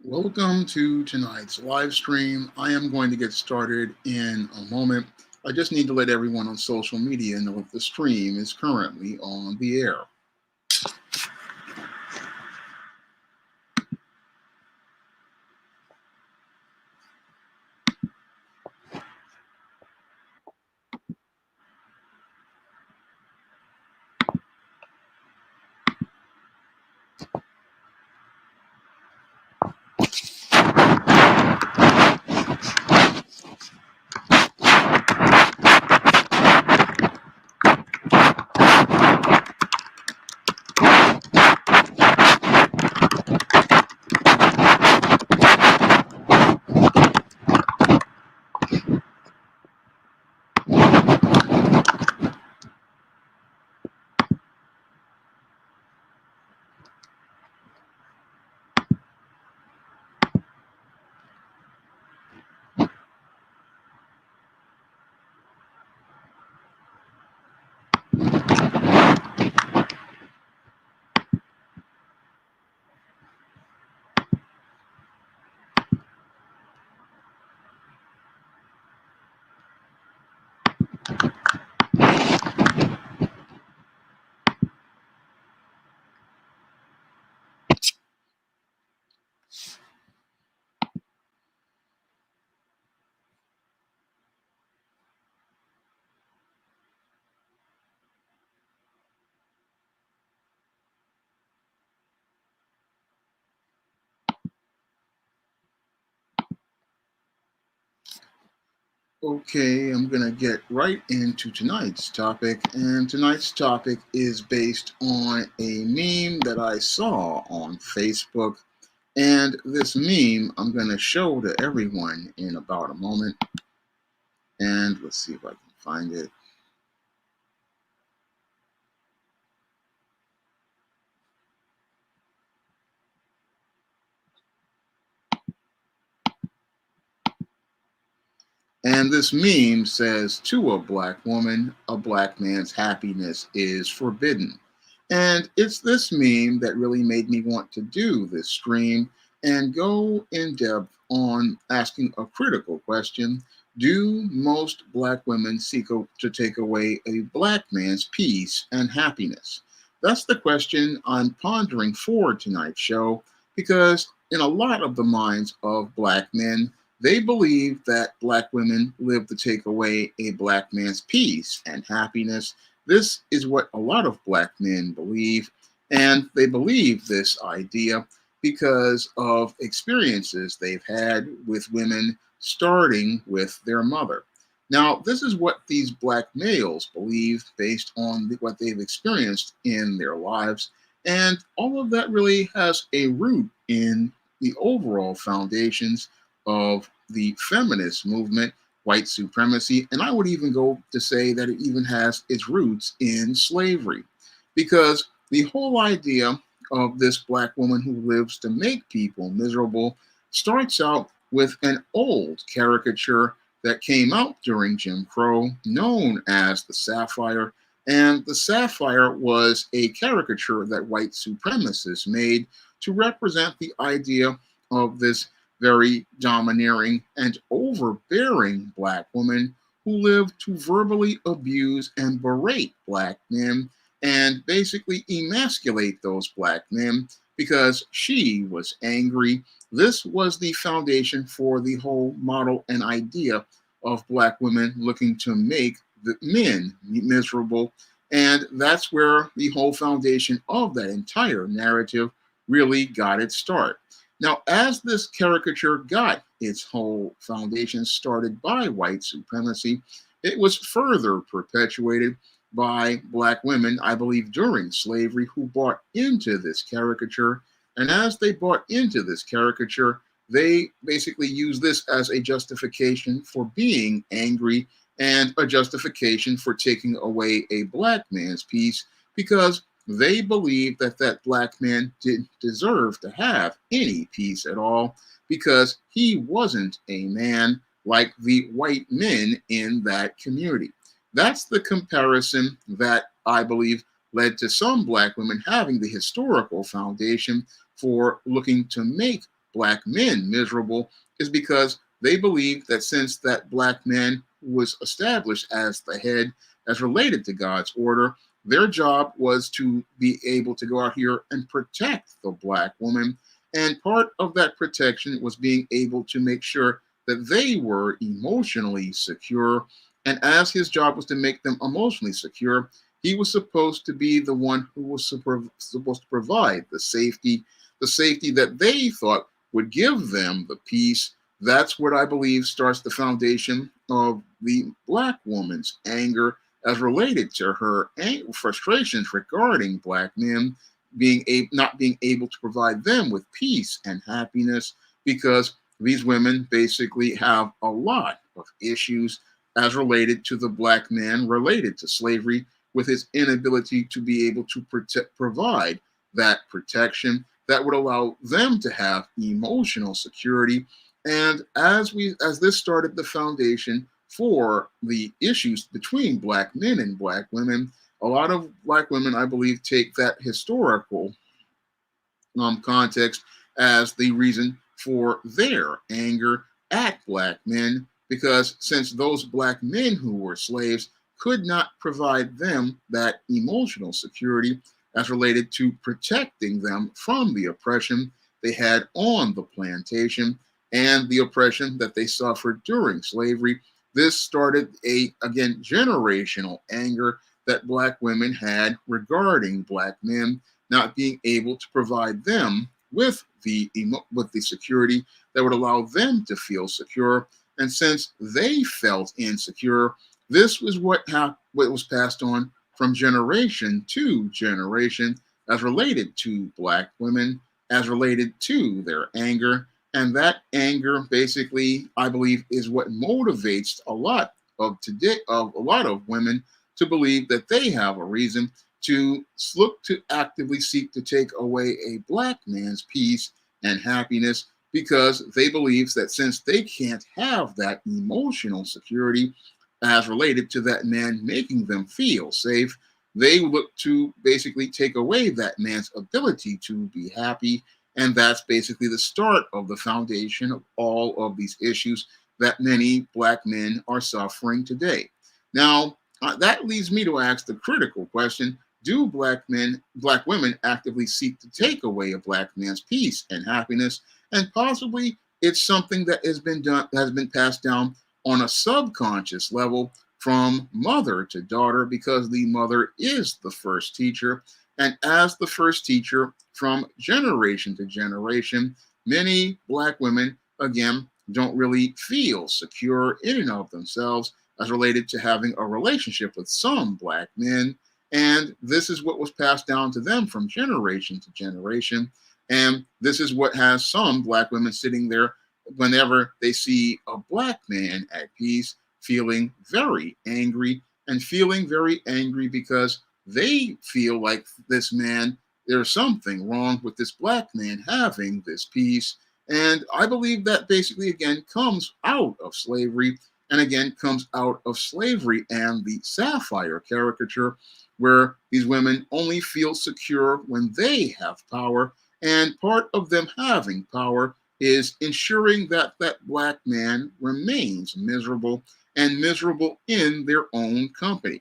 Welcome to tonight's live stream. I am going to get started in a moment. I just need to let everyone on social media know that the stream is currently on the air. Okay, I'm going to get right into tonight's topic. And tonight's topic is based on a meme that I saw on Facebook. And this meme I'm going to show to everyone in about a moment. And let's see if I can find it. And this meme says, to a black woman, a black man's happiness is forbidden. And it's this meme that really made me want to do this stream and go in depth on asking a critical question. Do most black women seek to take away a black man's peace and happiness? That's the question I'm pondering for tonight's show because in a lot of the minds of black men, they believe that black women live to take away a black man's peace and happiness. This is what a lot of black men believe, and they believe this idea because of experiences they've had with women, starting with their mother. Now, this is what these black males believe based on what they've experienced in their lives, and all of that really has a root in the overall foundations of the feminist movement, white supremacy, and I would even go to say that it even has its roots in slavery. Because the whole idea of this black woman who lives to make people miserable starts out with an old caricature that came out during Jim Crow, known as the Sapphire. And the Sapphire was a caricature that white supremacists made to represent the idea of this very domineering and overbearing black woman who lived to verbally abuse and berate black men and basically emasculate those black men because she was angry. This was the foundation for the whole model and idea of black women looking to make the men miserable. And that's where the whole foundation of that entire narrative really got its start. Now, as this caricature got its whole foundation started by white supremacy, it was further perpetuated by black women, I believe, during slavery, who bought into this caricature. And as they bought into this caricature, they basically used this as a justification for being angry and a justification for taking away a black man's peace because they believed that that black man didn't deserve to have any peace at all because he wasn't a man like the white men in that community. That's the comparison that I believe led to some black women having the historical foundation for looking to make black men miserable is because they believe that since that black man was established as the head, as related to God's order, their job was to be able to go out here and protect the black woman. And part of that protection was being able to make sure that they were emotionally secure. And as his job was to make them emotionally secure, he was supposed to be the one who was supposed to provide the safety that they thought would give them the peace. That's what I believe starts the foundation of the black woman's anger as related to her frustrations regarding black men not being able to provide them with peace and happiness, because these women basically have a lot of issues as related to the black man related to slavery, with his inability to be able to provide that protection that would allow them to have emotional security. And as this started the foundation for the issues between black men and black women, a lot of black women, I believe, take that historical context as the reason for their anger at black men, because since those black men who were slaves could not provide them that emotional security as related to protecting them from the oppression they had on the plantation and the oppression that they suffered during slavery. This started again, generational anger that black women had regarding black men not being able to provide them with the security that would allow them to feel secure. And since they felt insecure, this was what was passed on from generation to generation as related to black women, as related to their anger. And that anger, basically, I believe, is what motivates a lot of women to believe that they have a reason to look to actively seek to take away a black man's peace and happiness, because they believe that since they can't have that emotional security as related to that man making them feel safe, they look to basically take away that man's ability to be happy. And that's basically the start of the foundation of all of these issues that many black men are suffering today. Now, that leads me to ask the critical question: do black women actively seek to take away a black man's peace and happiness? And possibly it's something that has been passed down on a subconscious level from mother to daughter, because the mother is the first teacher. And as the first teacher from generation to generation, many black women, again, don't really feel secure in and of themselves as related to having a relationship with some black men. And this is what was passed down to them from generation to generation. And this is what has some black women sitting there whenever they see a black man at peace, feeling very angry, and feeling very angry because they feel like there's something wrong with this black man having this peace. And I believe that basically, again, comes out of slavery, and again, comes out of slavery and the sapphire caricature, where these women only feel secure when they have power. And part of them having power is ensuring that that black man remains miserable, and miserable in their own company.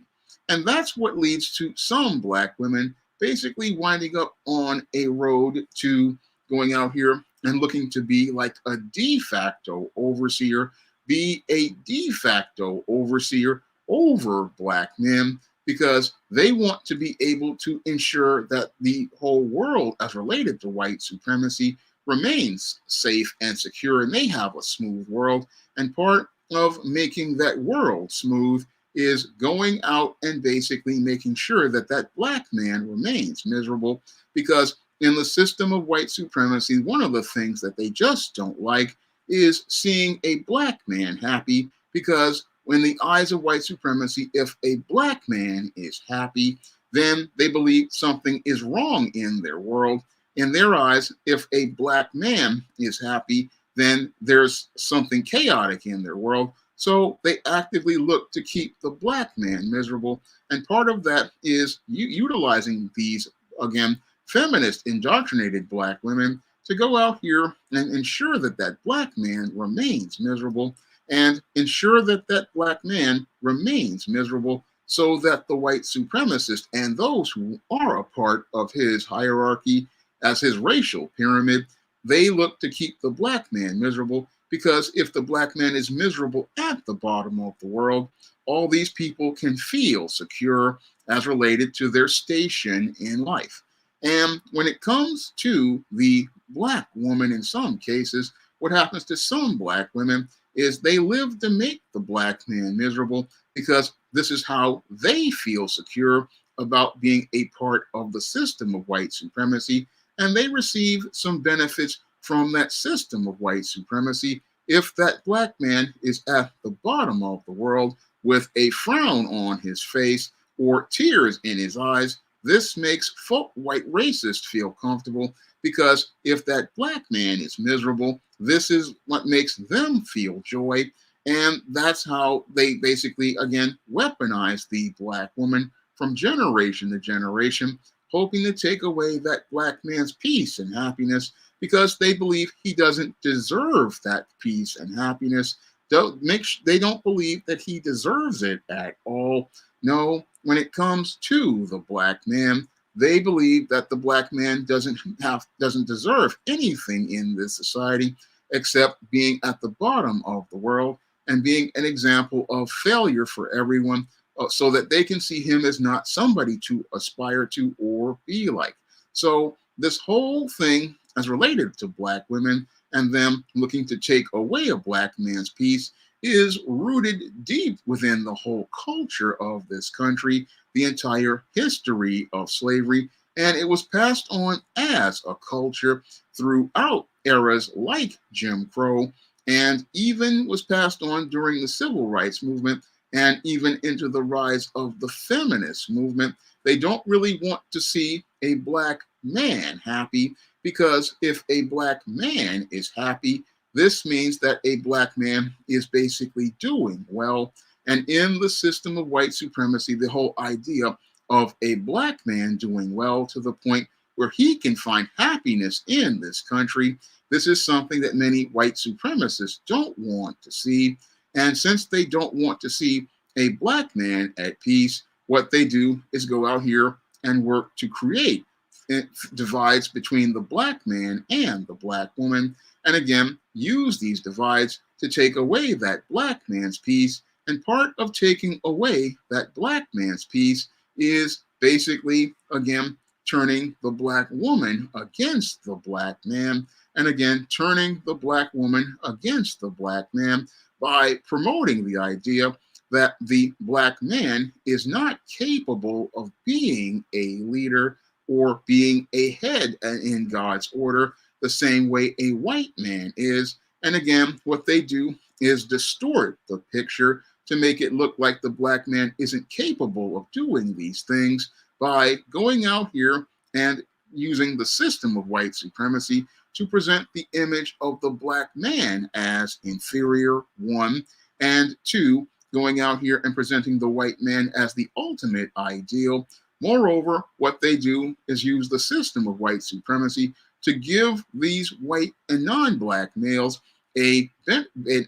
And that's what leads to some black women basically winding up on a road to going out here and looking to be like a de facto overseer, be a de facto overseer over black men, because they want to be able to ensure that the whole world, as related to white supremacy, remains safe and secure, and they have a smooth world. And part of making that world smooth is going out and basically making sure that that black man remains miserable, because in the system of white supremacy, one of the things that they just don't like is seeing a black man happy, because in the eyes of white supremacy, if a black man is happy, then they believe something is wrong in their world. In their eyes, if a black man is happy, then there's something chaotic in their world. So they actively look to keep the black man miserable. And part of that is utilizing these, again, feminist indoctrinated black women to go out here and ensure that that black man remains miserable and ensure that that black man remains miserable so that the white supremacist and those who are a part of his hierarchy as his racial pyramid, they look to keep the black man miserable because if the black man is miserable at the bottom of the world, all these people can feel secure as related to their station in life. And when it comes to the black woman, in some cases, what happens to some black women is they live to make the black man miserable because this is how they feel secure about being a part of the system of white supremacy. And they receive some benefits from that system of white supremacy if that black man is at the bottom of the world with a frown on his face or tears in his eyes. This makes folk white racists feel comfortable because if that black man is miserable, this is what makes them feel joy. And that's how they basically, again, weaponize the black woman from generation to generation, hoping to take away that black man's peace and happiness because they believe he doesn't deserve that peace and happiness. They don't believe that he deserves it at all. No, when it comes to the black man, they believe that the black man doesn't deserve anything in this society except being at the bottom of the world and being an example of failure for everyone so that they can see him as not somebody to aspire to or be like. So this whole thing as related to black women and them looking to take away a black man's peace is rooted deep within the whole culture of this country, the entire history of slavery, and it was passed on as a culture throughout eras like Jim Crow, and even was passed on during the civil rights movement and even into the rise of the feminist movement. They don't really want to see a black man happy because if a black man is happy, this means that a black man is basically doing well. And in the system of white supremacy, the whole idea of a black man doing well to the point where he can find happiness in this country, this is something that many white supremacists don't want to see. And since they don't want to see a black man at peace, what they do is go out here and work to create divides between the black man and the black woman, and again, use these divides to take away that black man's peace. And part of taking away that black man's peace is basically, again, turning the black woman against the black man, and again, turning the black woman against the black man by promoting the idea that the black man is not capable of being a leader or being a head in God's order the same way a white man is. And again, what they do is distort the picture to make it look like the black man isn't capable of doing these things by going out here and using the system of white supremacy to present the image of the black man as inferior, one, and two, going out here and presenting the white man as the ultimate ideal. Moreover, what they do is use the system of white supremacy to give these white and non-black males an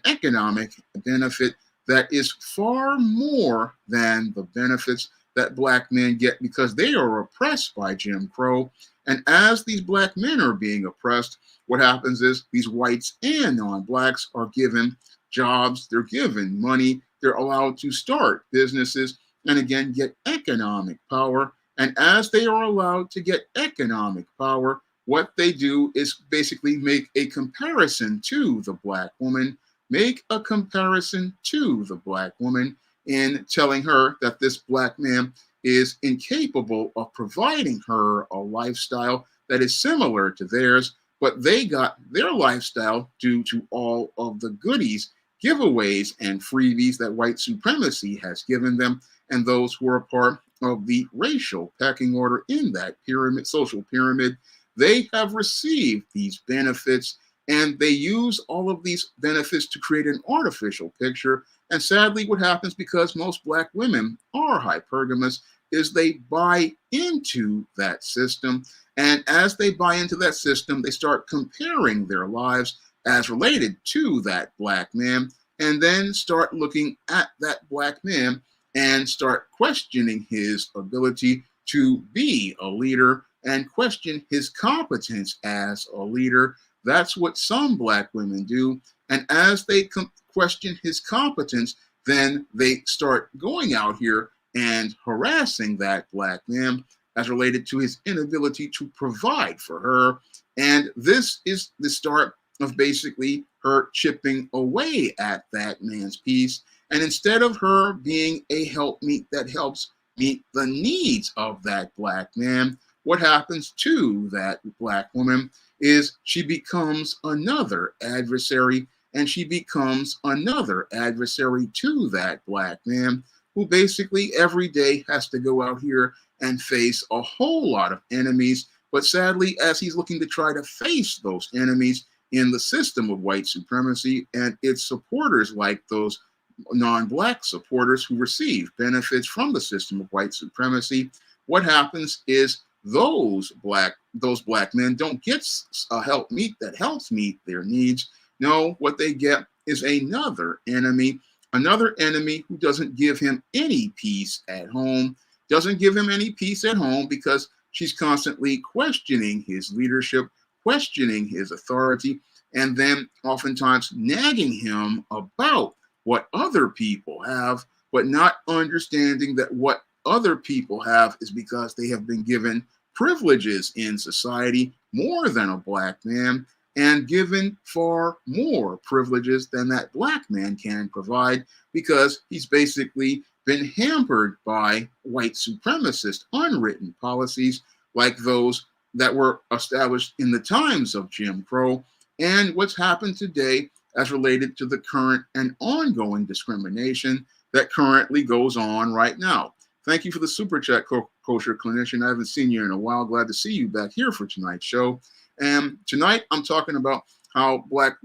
economic benefit that is far more than the benefits that black men get because they are oppressed by Jim Crow. And as these black men are being oppressed, what happens is these whites and non-blacks are given jobs, they're given money, they're allowed to start businesses, and again, get economic power. And as they are allowed to get economic power, what they do is basically make a comparison to the black woman, make a comparison to the black woman in telling her that this black man is incapable of providing her a lifestyle that is similar to theirs, but they got their lifestyle due to all of the goodies, giveaways, and freebies that white supremacy has given them, and those who are a part of the racial pecking order in that pyramid, social pyramid, they have received these benefits, and they use all of these benefits to create an artificial picture. And sadly, what happens because most black women are hypergamous is they buy into that system. And as they buy into that system, they start comparing their lives as related to that black man, and then start looking at that black man and start questioning his ability to be a leader and question his competence as a leader. That's what some black women do. And as they question his competence, then they start going out here and harassing that black man as related to his inability to provide for her. And this is the start of basically her chipping away at that man's peace. And instead of her being a helpmeet that helps meet the needs of that black man, what happens to that black woman is she becomes another adversary, and she becomes another adversary to that black man, who basically every day has to go out here and face a whole lot of enemies. But sadly, as he's looking to try to face those enemies in the system of white supremacy and its supporters, like those non-black supporters who receive benefits from the system of white supremacy, what happens is those black men don't get a help meet that helps meet their needs. No, what they get is another enemy who doesn't give him any peace at home, doesn't give him any peace at home because she's constantly questioning his leadership, questioning his authority, and then oftentimes nagging him about what other people have, but not understanding that what other people have is because they have been given privileges in society more than a black man, and given far more privileges than that black man can provide, because he's basically been hampered by white supremacist unwritten policies like those that were established in the times of Jim Crow, and what's happened today as related to the current and ongoing discrimination that currently goes on right now. Thank you for the super chat, Kosher Clinician. I haven't seen you in a while. Glad to see you back here for tonight's show. And tonight I'm talking about how black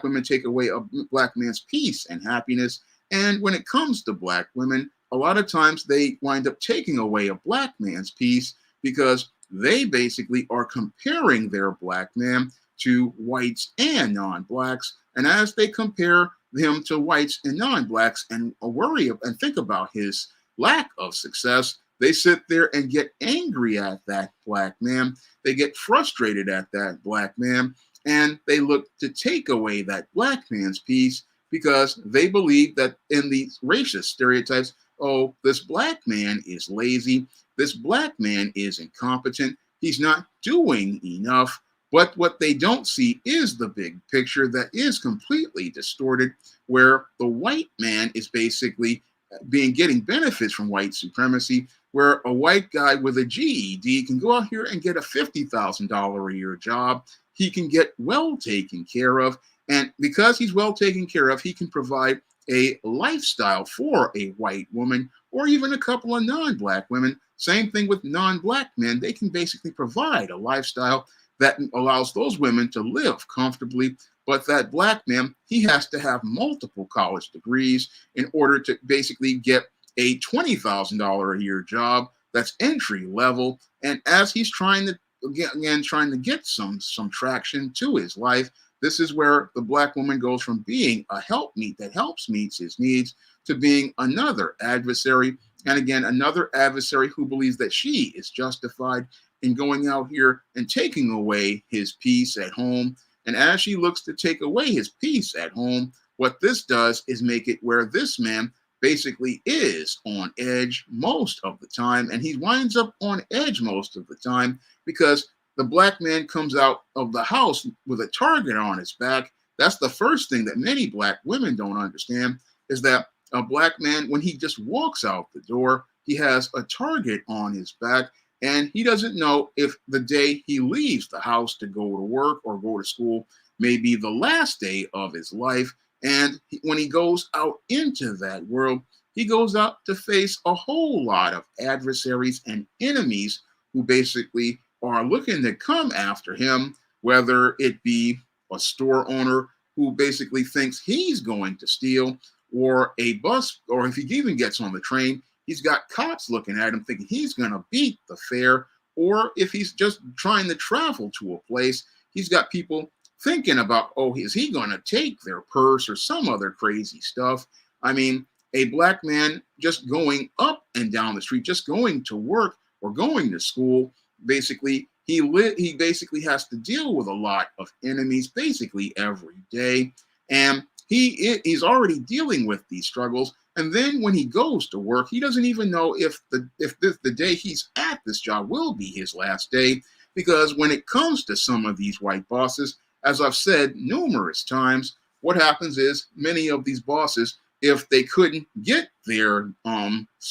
women take away a black man's peace and happiness. And when it comes to black women, a lot of times they wind up taking away a black man's peace because they basically are comparing their black man to whites and non-blacks. And as they compare him to whites and non-blacks and worry and think about his lack of success, they sit there and get angry at that black man. They get frustrated at that black man, and they look to take away that black man's peace because they believe that in these racist stereotypes, oh, this black man is lazy, this black man is incompetent, he's not doing enough. But what they don't see is the big picture that is completely distorted, where the white man is basically getting benefits from white supremacy, where a white guy with a GED can go out here and get a $50,000 a year job. He can get well taken care of. And because he's well taken care of, he can provide a lifestyle for a white woman or even a couple of non-black women. Same thing with non-black men. They can basically provide a lifestyle that allows those women to live comfortably. But that black man, he has to have multiple college degrees in order to basically get a $20,000 a year job that's entry level. And as he's trying to get some traction to his life, this is where the black woman goes from being a helpmeet that helps meets his needs to being another adversary. And again, another adversary who believes that she is justified in going out here and taking away his peace at home. And as she looks to take away his peace at home, what this does is make it where this man basically is on edge most of the time. And he winds up on edge most of the time because the black man comes out of the house with a target on his back. That's the first thing that many black women don't understand, is that a black man, when he just walks out the door, he has a target on his back. And he doesn't know if the day he leaves the house to go to work or go to school may be the last day of his life. And when he goes out into that world, he goes out to face a whole lot of adversaries and enemies who basically are looking to come after him, whether it be a store owner who basically thinks he's going to steal, or a bus, or if he even gets on the train, he's got cops looking at him thinking he's going to beat the fare, or if he's just trying to travel to a place, he's got people thinking about, oh, is he going to take their purse or some other crazy stuff? I mean, a black man just going up and down the street, just going to work or going to school, basically, he basically has to deal with a lot of enemies basically every day, and he's already dealing with these struggles. And then when he goes to work, he doesn't even know if the day he's at this job will be his last day, because when it comes to some of these white bosses, as I've said numerous times, what happens is many of these bosses, if they couldn't get their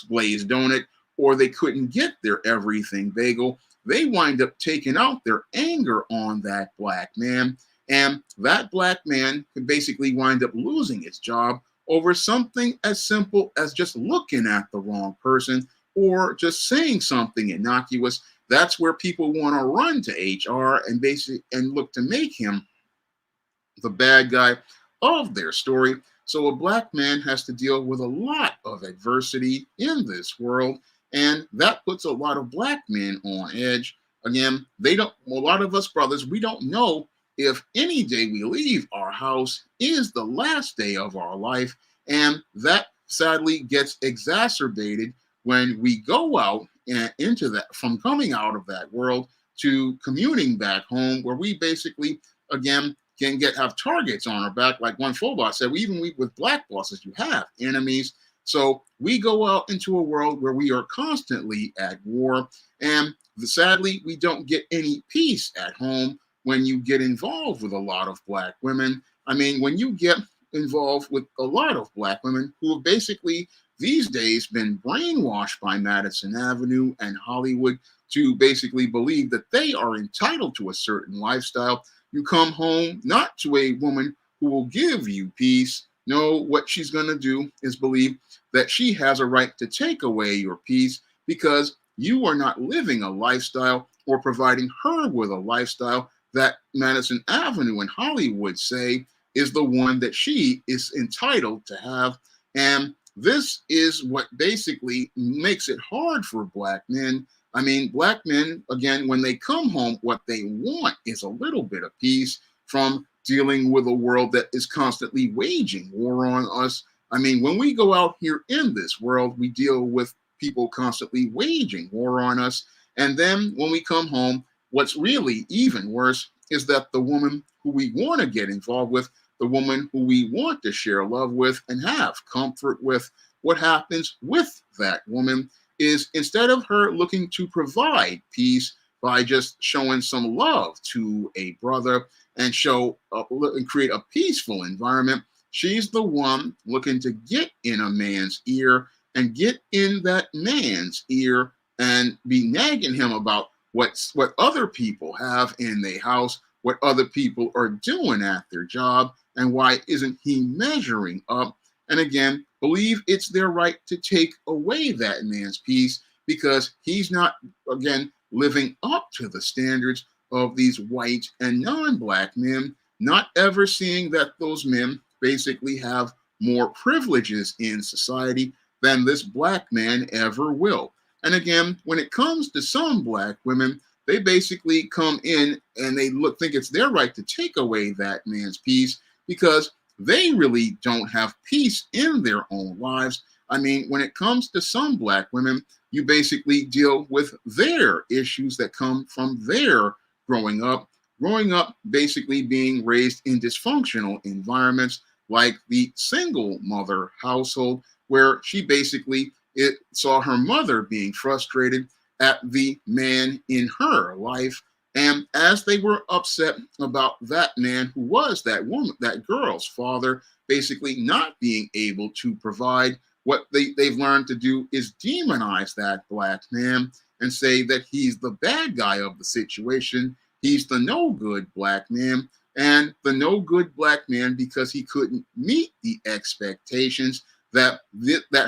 glazed donut or they couldn't get their everything bagel, they wind up taking out their anger on that black man. And that black man could basically wind up losing his job over something as simple as just looking at the wrong person or just saying something innocuous. That's where people want to run to HR and look to make him the bad guy of their story. So a black man has to deal with a lot of adversity in this world, and that puts a lot of black men on edge. Again, a lot of us brothers, we don't know if any day we leave our house is the last day of our life, and that sadly gets exacerbated when we go out and into that, from coming out of that world to commuting back home, where we basically, again, can have targets on our back. Like one full boss said, even with black bosses, you have enemies. So we go out into a world where we are constantly at war. And sadly, we don't get any peace at home when you get involved with a lot of black women. I mean, when you get involved with a lot of black women who have basically these days been brainwashed by Madison Avenue and Hollywood to basically believe that they are entitled to a certain lifestyle, you come home not to a woman who will give you peace. No, what she's going to do is believe that she has a right to take away your peace because you are not living a lifestyle or providing her with a lifestyle that Madison Avenue and Hollywood say is the one that she is entitled to have. And this is what basically makes it hard for black men. I mean, black men, again, when they come home, what they want is a little bit of peace from dealing with a world that is constantly waging war on us. I mean, when we go out here in this world, we deal with people constantly waging war on us. And then when we come home, what's really even worse is that the woman who we want to get involved with, the woman who we want to share love with and have comfort with, what happens with that woman is instead of her looking to provide peace by just showing some love to a brother and create a peaceful environment, she's the one looking to get in a man's ear and get in that man's ear and be nagging him about what other people have in their house, what other people are doing at their job, and why isn't he measuring up? And again, believe it's their right to take away that man's peace because he's not, again, living up to the standards of these white and non-black men, not ever seeing that those men basically have more privileges in society than this black man ever will. And again, when it comes to some black women, they basically come in and they think it's their right to take away that man's peace because they really don't have peace in their own lives. I mean, when it comes to some black women, you basically deal with their issues that come from their growing up basically being raised in dysfunctional environments like the single mother household, where she basically saw her mother being frustrated at the man in her life. And as they were upset about that man who was that woman, that girl's father, basically not being able to provide, what they've learned to do is demonize that black man and say that he's the bad guy of the situation. He's the no good black man. And the no good black man because he couldn't meet the expectations that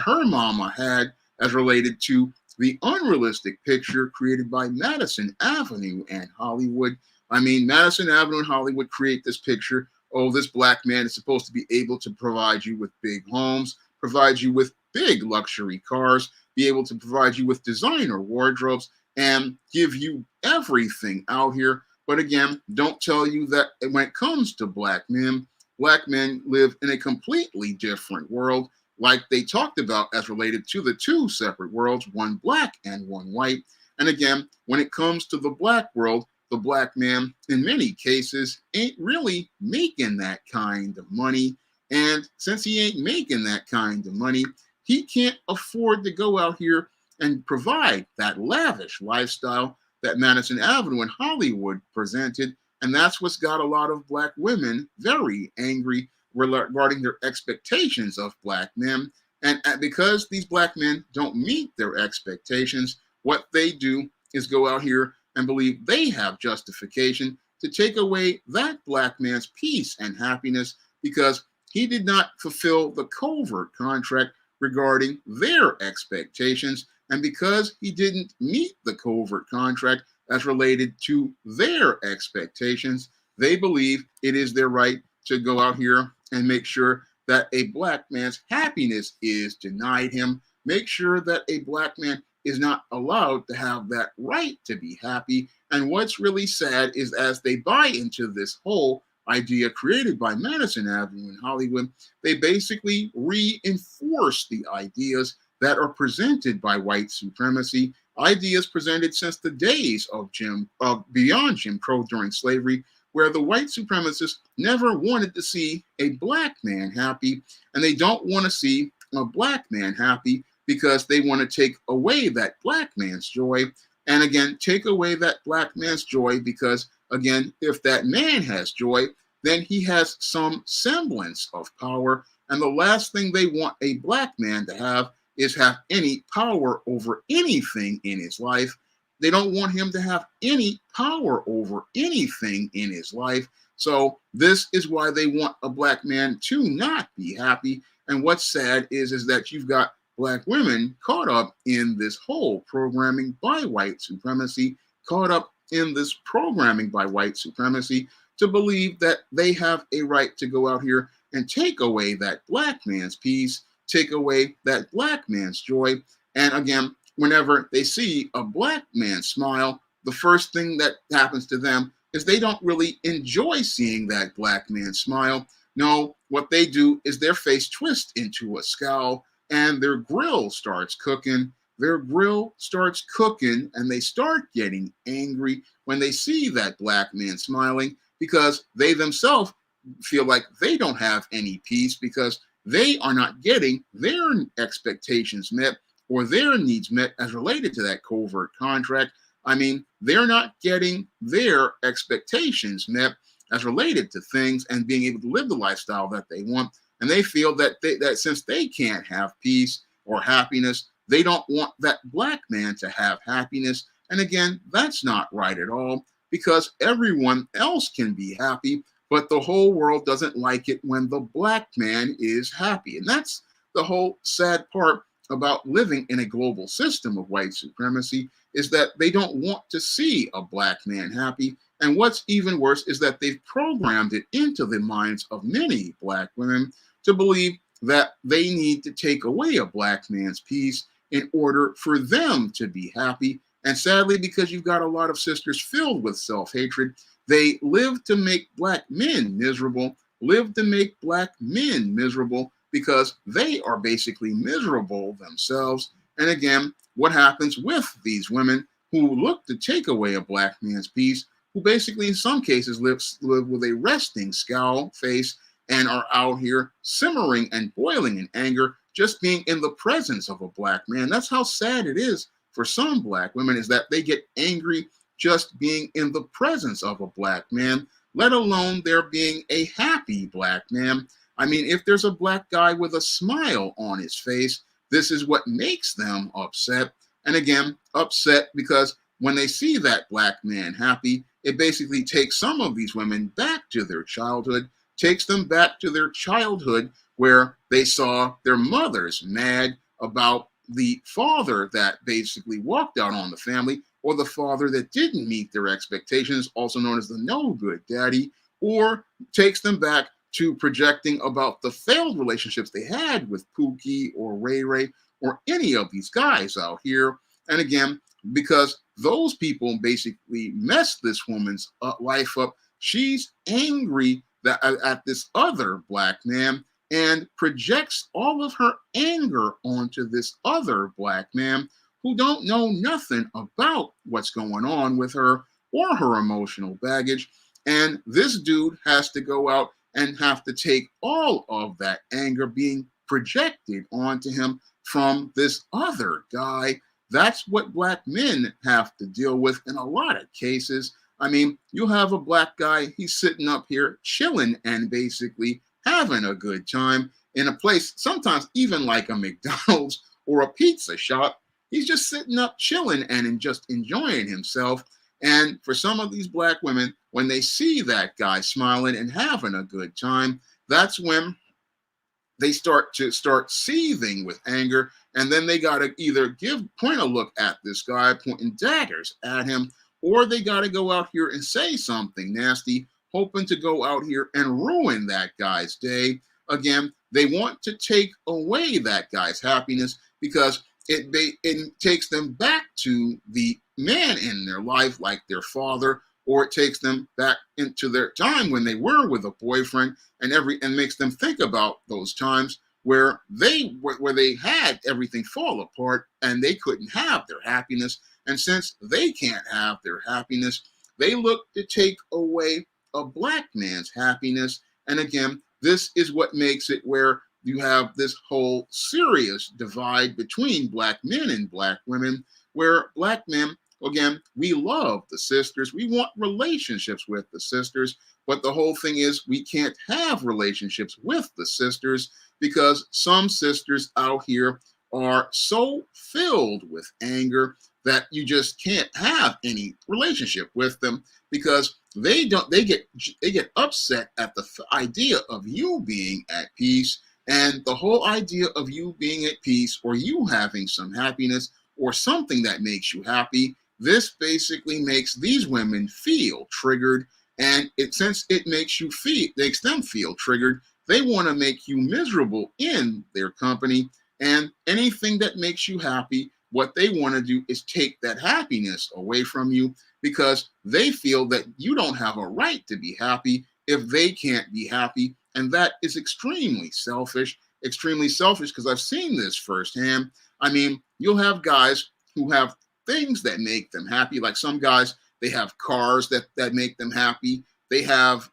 her mama had as related to the unrealistic picture created by Madison Avenue and Hollywood. I mean, Madison Avenue and Hollywood create this picture. Oh, this black man is supposed to be able to provide you with big homes, provide you with big luxury cars, be able to provide you with designer wardrobes. and give you everything out here. But again, don't tell you that when it comes to black men live in a completely different world, like they talked about as related to the two separate worlds, one black and one white. And again, when it comes to the black world, the black man, in many cases, ain't really making that kind of money. And since he ain't making that kind of money, he can't afford to go out here and provide that lavish lifestyle that Madison Avenue and Hollywood presented. And that's what's got a lot of black women very angry regarding their expectations of black men. And because these black men don't meet their expectations, what they do is go out here and believe they have justification to take away that black man's peace and happiness because he did not fulfill the covert contract regarding their expectations. And because he didn't meet the covert contract as related to their expectations, they believe it is their right to go out here and make sure that a black man's happiness is denied him, make sure that a black man is not allowed to have that right to be happy. And what's really sad is as they buy into this whole idea created by Madison Avenue in Hollywood, they basically reinforce the ideas that are presented by white supremacy, ideas presented since the days of beyond Jim Crow during slavery, where the white supremacists never wanted to see a black man happy, and they don't want to see a black man happy because they want to take away that black man's joy. And again, take away that black man's joy because, again, if that man has joy, then he has some semblance of power. And the last thing they want a black man to have is have any power over anything in his life. They don't want him to have any power over anything in his life. So this is why they want a black man to not be happy. And what's sad is that you've got black women caught up in this whole programming by white supremacy, caught up in this programming by white supremacy to believe that they have a right to go out here and take away that black man's peace, take away that black man's joy. And again, whenever they see a black man smile, the first thing that happens to them is they don't really enjoy seeing that black man smile. No, what they do is their face twists into a scowl and their grill starts cooking. Their grill starts cooking and they start getting angry when they see that black man smiling because they themselves feel like they don't have any peace because they are not getting their expectations met or their needs met as related to that covert contract. I mean, they're not getting their expectations met as related to things and being able to live the lifestyle that they want. And they feel that that since they can't have peace or happiness, they don't want that black man to have happiness. And again, that's not right at all because everyone else can be happy, but the whole world doesn't like it when the black man is happy. And that's the whole sad part about living in a global system of white supremacy is that they don't want to see a black man happy. And what's even worse is that they've programmed it into the minds of many black women to believe that they need to take away a black man's peace in order for them to be happy. And sadly, because you've got a lot of sisters filled with self-hatred, they live to make black men miserable, live to make black men miserable because they are basically miserable themselves. And again, what happens with these women who look to take away a black man's peace, who basically in some cases live with a resting scowl face and are out here simmering and boiling in anger just being in the presence of a black man. That's how sad it is for some black women, is that they get angry just being in the presence of a black man, let alone there being a happy black man. I mean, if there's a black guy with a smile on his face, this is what makes them upset. And again, upset because when they see that black man happy, it basically takes some of these women back to their childhood, takes them back to their childhood where they saw their mothers mad about the father that basically walked out on the family, or the father that didn't meet their expectations, also known as the no good daddy, or takes them back to projecting about the failed relationships they had with Pookie or Ray Ray or any of these guys out here. And again, because those people basically messed this woman's life up. She's angry at this other black man and projects all of her anger onto this other black man who don't know nothing about what's going on with her or her emotional baggage. And this dude has to go out and have to take all of that anger being projected onto him from this other guy. That's what black men have to deal with in a lot of cases. I mean, you have a black guy, he's sitting up here chilling and basically having a good time in a place, sometimes even like a McDonald's or a pizza shop. He's just sitting up chilling and just enjoying himself. And for some of these black women, when they see that guy smiling and having a good time, that's when they start seething with anger, and then they got to either point a look at this guy, pointing daggers at him, or they got to go out here and say something nasty, hoping to go out here and ruin that guy's day. Again, they want to take away that guy's happiness because it takes them back to the man in their life, like their father, or it takes them back into their time when they were with a boyfriend, and makes them think about those times where they had everything fall apart and they couldn't have their happiness. And since they can't have their happiness, they look to take away a black man's happiness. And again, this is what makes it where you have this whole serious divide between black men and black women, where black men, again, we love the sisters. We want relationships with the sisters. But the whole thing is we can't have relationships with the sisters because some sisters out here are so filled with anger that you just can't have any relationship with them because they get upset at the idea of you being at peace. And the whole idea of you being at peace or you having some happiness or something that makes you happy, this basically makes these women feel triggered. And since it makes them feel triggered, they want to make you miserable in their company. And anything that makes you happy, what they want to do is take that happiness away from you because they feel that you don't have a right to be happy if they can't be happy. And that is extremely selfish because I've seen this firsthand. I mean, you'll have guys who have things that make them happy. Like some guys, they have cars that make them happy. They have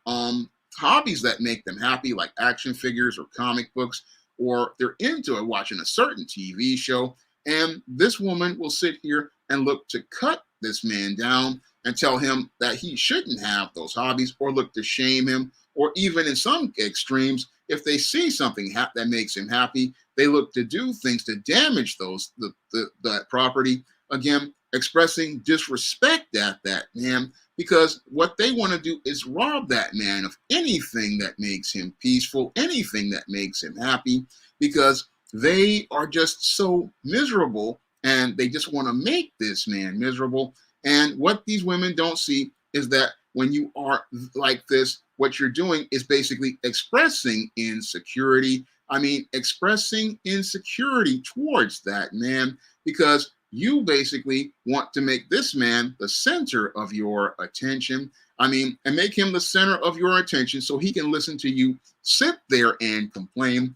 hobbies that make them happy, like action figures or comic books, or they're into it, watching a certain TV show. And this woman will sit here and look to cut this man down and tell him that he shouldn't have those hobbies or look to shame him. Or even in some extremes, if they see something that makes him happy, they look to do things to damage that property. Again, expressing disrespect at that man because what they want to do is rob that man of anything that makes him peaceful, anything that makes him happy, because they are just so miserable and they just want to make this man miserable. And what these women don't see is that when you are like this, what you're doing is basically expressing insecurity. I mean, expressing insecurity towards that man because you basically want to make this man the center of your attention. I mean, and make him the center of your attention so he can listen to you sit there and complain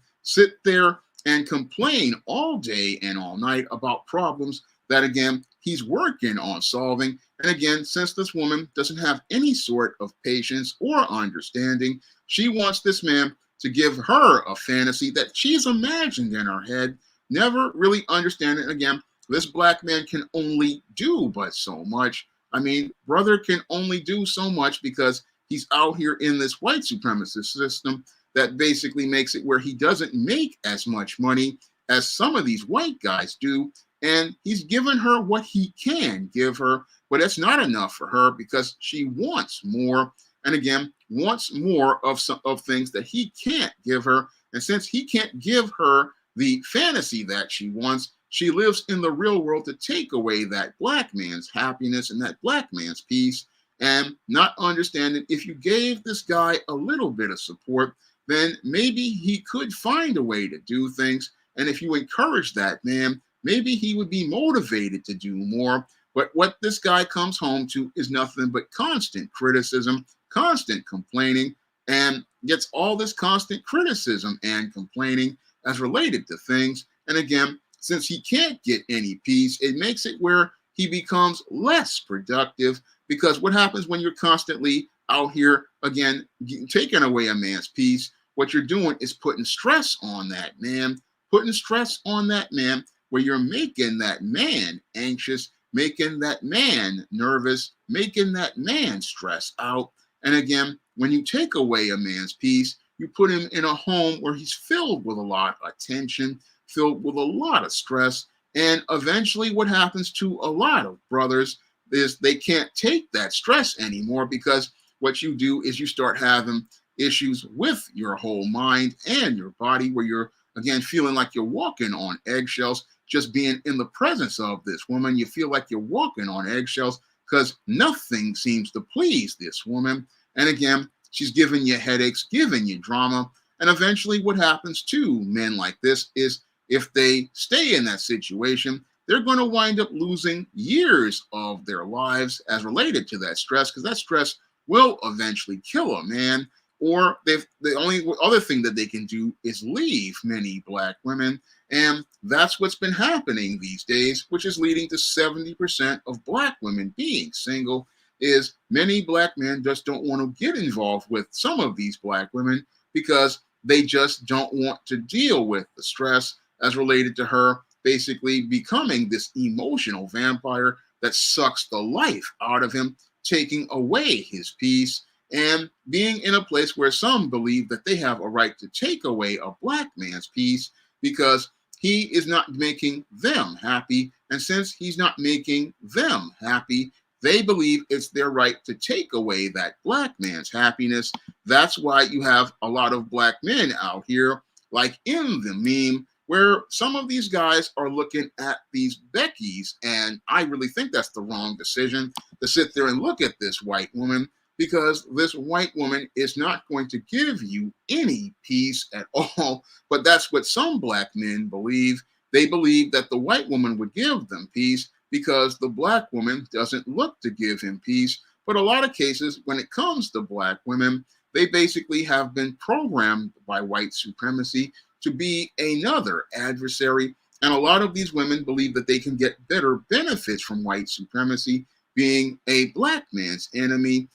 all day and all night about problems that, again, he's working on solving. And again, since this woman doesn't have any sort of patience or understanding, she wants this man to give her a fantasy that she's imagined in her head, never really understanding. Again, this black man can only do but so much. I mean, brother can only do so much because he's out here in this white supremacist system that basically makes it where he doesn't make as much money as some of these white guys do. And he's given her what he can give her, but it's not enough for her because she wants more. And again, wants more of things that he can't give her. And since he can't give her the fantasy that she wants, she lives in the real world to take away that black man's happiness and that black man's peace, and not understanding if you gave this guy a little bit of support, then maybe he could find a way to do things. And if you encourage that man, maybe he would be motivated to do more. But what this guy comes home to is nothing but constant criticism, constant complaining, and gets all this constant criticism and complaining as related to things. And again, since he can't get any peace, it makes it where he becomes less productive, because what happens when you're constantly out here, again, taking away a man's peace? What you're doing is putting stress on that man, putting stress on that man, where you're making that man anxious, making that man nervous, making that man stressed out. And again, when you take away a man's peace, you put him in a home where he's filled with a lot of tension, filled with a lot of stress. And eventually, what happens to a lot of brothers is they can't take that stress anymore, because what you do is you start having issues with your whole mind and your body, where you're, again, feeling like you're walking on eggshells. Just being in the presence of this woman, you feel like you're walking on eggshells, because nothing seems to please this woman. And again, she's giving you headaches, giving you drama. And eventually, what happens to men like this is, if they stay in that situation, they're going to wind up losing years of their lives as related to that stress, because that stress will eventually kill a man. Or the only other thing that they can do is leave many black women. And that's what's been happening these days, which is leading to 70% of black women being single. Is many black men just don't want to get involved with some of these black women, because they just don't want to deal with the stress as related to her basically becoming this emotional vampire that sucks the life out of him, taking away his peace, and being in a place where some believe that they have a right to take away a black man's peace, because he is not making them happy. And since he's not making them happy, they believe it's their right to take away that black man's happiness. That's why you have a lot of black men out here, like in the meme, where some of these guys are looking at these Beckys, and I really think that's the wrong decision to sit there and look at this white woman, because this white woman is not going to give you any peace at all. But that's what some black men believe. They believe that the white woman would give them peace, because the black woman doesn't look to give him peace. But a lot of cases, when it comes to black women, they basically have been programmed by white supremacy to be another adversary. And a lot of these women believe that they can get better benefits from white supremacy, being a black man's enemy,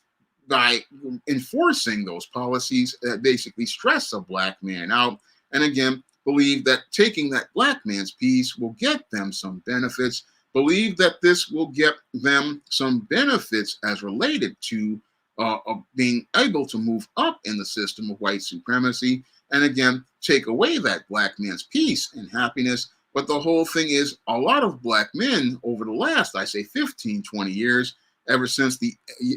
by enforcing those policies that basically stress a black man out. And again, believe that taking that black man's peace will get them some benefits, believe that this will get them some benefits as related to being able to move up in the system of white supremacy, and again, take away that black man's peace and happiness. But the whole thing is, a lot of black men over the last, I say, 15, 20 years, ever since the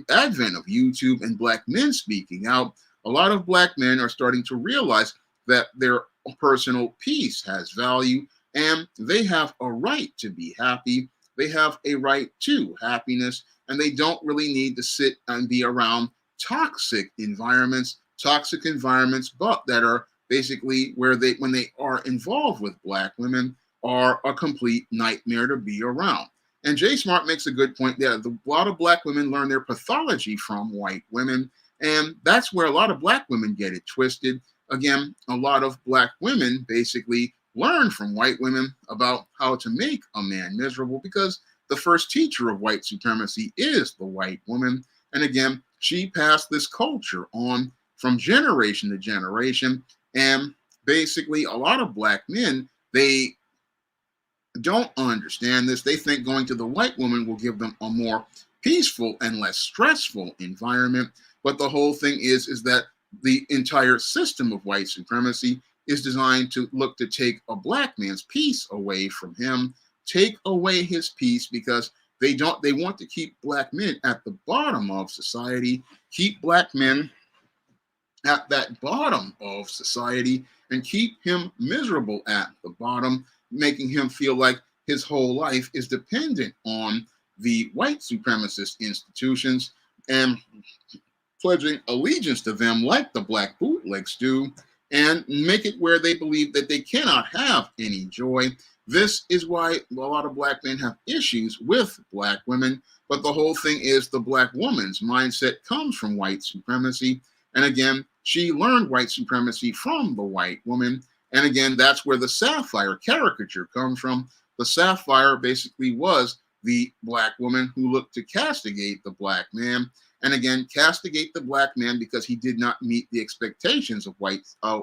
advent of YouTube and black men speaking out, a lot of black men are starting to realize that their personal peace has value, and they have a right to be happy. They have a right to happiness, and they don't really need to sit and be around toxic environments, but that are basically where they, when they are involved with black women, are a complete nightmare to be around. And Jay Smart makes a good point there. A lot of black women learn their pathology from white women, and that's where a lot of black women get it twisted. Again, a lot of black women basically learn from white women about how to make a man miserable, because the first teacher of white supremacy is the white woman. And again, she passed this culture on from generation to generation. And basically, a lot of black men, they don't understand this. They think going to the white woman will give them a more peaceful and less stressful environment. But the whole thing is that the entire system of white supremacy is designed to look to take a black man's peace away from him, take away his peace, because they want to keep black men at the bottom of society, keep black men at that bottom of society, and keep him miserable at the bottom, making him feel like his whole life is dependent on the white supremacist institutions and pledging allegiance to them like the black bootlegs do, and make it where they believe that they cannot have any joy. This is why a lot of black men have issues with black women. But the whole thing is the black woman's mindset comes from white supremacy. And again, she learned white supremacy from the white woman. And again, that's where the sapphire caricature comes from. The sapphire basically was the black woman who looked to castigate the black man. And again, castigate the black man because he did not meet the expectations of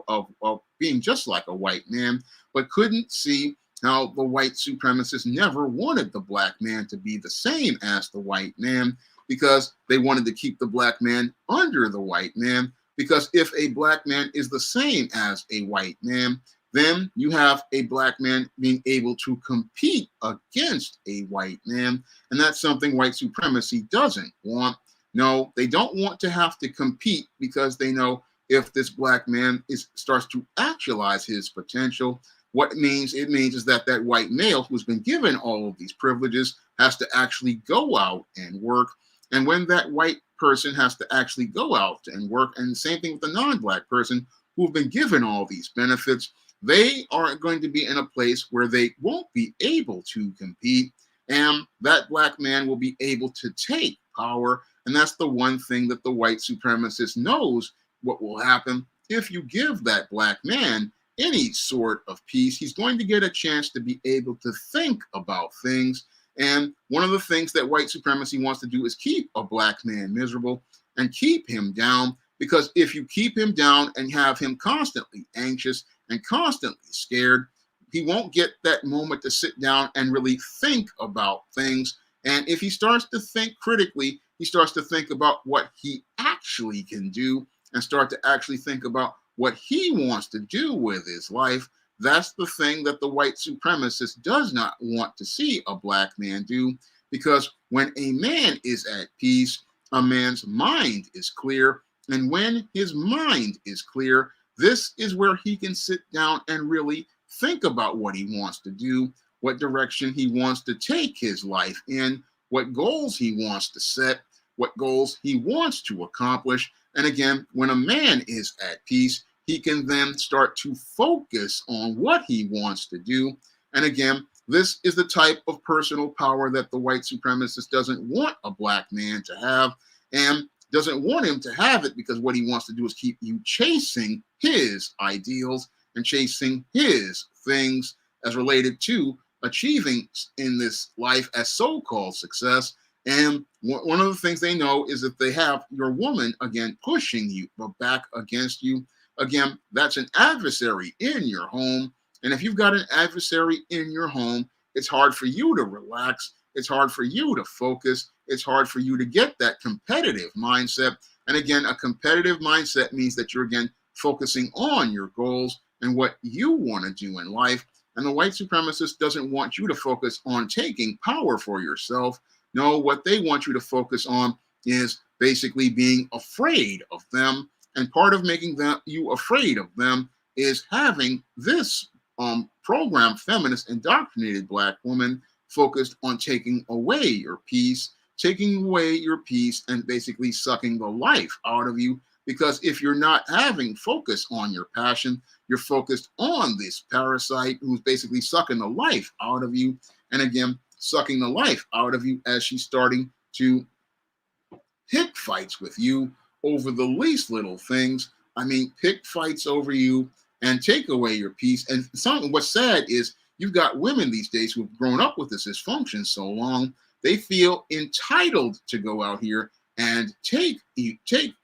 of being just like a white man, but couldn't see how the white supremacists never wanted the black man to be the same as the white man, because they wanted to keep the black man under the white man. Because if a black man is the same as a white man, then you have a black man being able to compete against a white man. And that's something white supremacy doesn't want. No, they don't want to have to compete, because they know if this black man starts to actualize his potential, what it means is that that white male who's been given all of these privileges has to actually go out and work. And when that white person has to actually go out and work, and the same thing with the non-black person who've been given all these benefits, they are going to be in a place where they won't be able to compete, and that black man will be able to take power. And that's the one thing that the white supremacist knows what will happen if you give that black man any sort of peace. He's going to get a chance to be able to think about things. And one of the things that white supremacy wants to do is keep a black man miserable and keep him down, because if you keep him down and have him constantly anxious and constantly scared, he won't get that moment to sit down and really think about things. And if he starts to think critically, he starts to think about what he actually can do and start to actually think about what he wants to do with his life. That's the thing that the white supremacist does not want to see a black man do, because when a man is at peace, a man's mind is clear. And when his mind is clear, this is where he can sit down and really think about what he wants to do, what direction he wants to take his life in, what goals he wants to set, what goals he wants to accomplish. And again, when a man is at peace, he can then start to focus on what he wants to do. And again, this is the type of personal power that the white supremacist doesn't want a black man to have, and doesn't want him to have it, because what he wants to do is keep you chasing his ideals and chasing his things as related to achieving in this life as so-called success. And one of the things they know is that they have your woman, again, pushing you, but back against you. Again, that's an adversary in your home. And if you've got an adversary in your home, it's hard for you to relax. It's hard for you to focus. It's hard for you to get that competitive mindset. And again, a competitive mindset means that you're, again, focusing on your goals and what you want to do in life. And the white supremacist doesn't want you to focus on taking power for yourself. No, what they want you to focus on is basically being afraid of them. And part of making you afraid of them is having this programmed, feminist, indoctrinated black woman focused on taking away your peace, and basically sucking the life out of you. Because if you're not having focus on your passion, you're focused on this parasite who's basically sucking the life out of you. And again, sucking the life out of you as she's starting to pick fights with you over the least little things. I mean, pick fights over you and take away your peace. And what's sad is you've got women these days who've grown up with this dysfunction so long, they feel entitled to go out here and take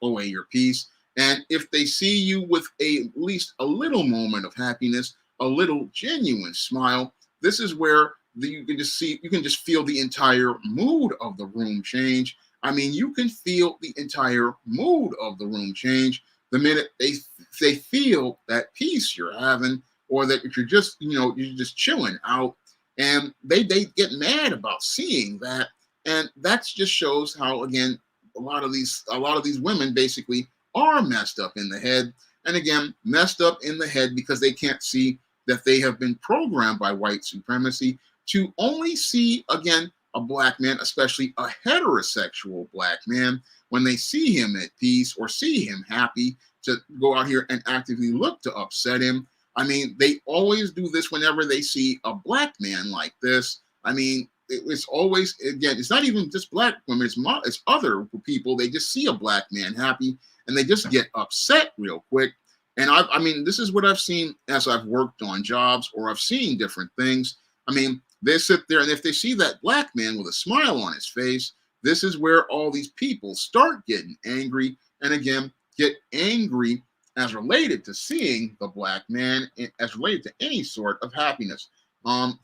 away your peace. And if they see you with at least a little moment of happiness, a little genuine smile, this is where you can just feel the entire mood of the room change. I mean, you can feel the entire mood of the room change the minute they feel that peace you're having, or that you're just, you're just chilling out, and they get mad about seeing that. And that just shows how, again, a lot of these women basically are messed up in the head. And again, messed up in the head because they can't see that they have been programmed by white supremacy to only see, again, a black man, especially a heterosexual black man, when they see him at peace or see him happy, to go out here and actively look to upset him. I mean, they always do this whenever they see a black man like this. I mean, it's always, again, it's not even just black women, it's other people. They just see a black man happy and they just get upset real quick. And I mean, this is what I've seen as I've worked on jobs or I've seen different things. I mean, they sit there and if they see that black man with a smile on his face, this is where all these people start getting angry and again, get angry as related to seeing the black man, as related to any sort of happiness.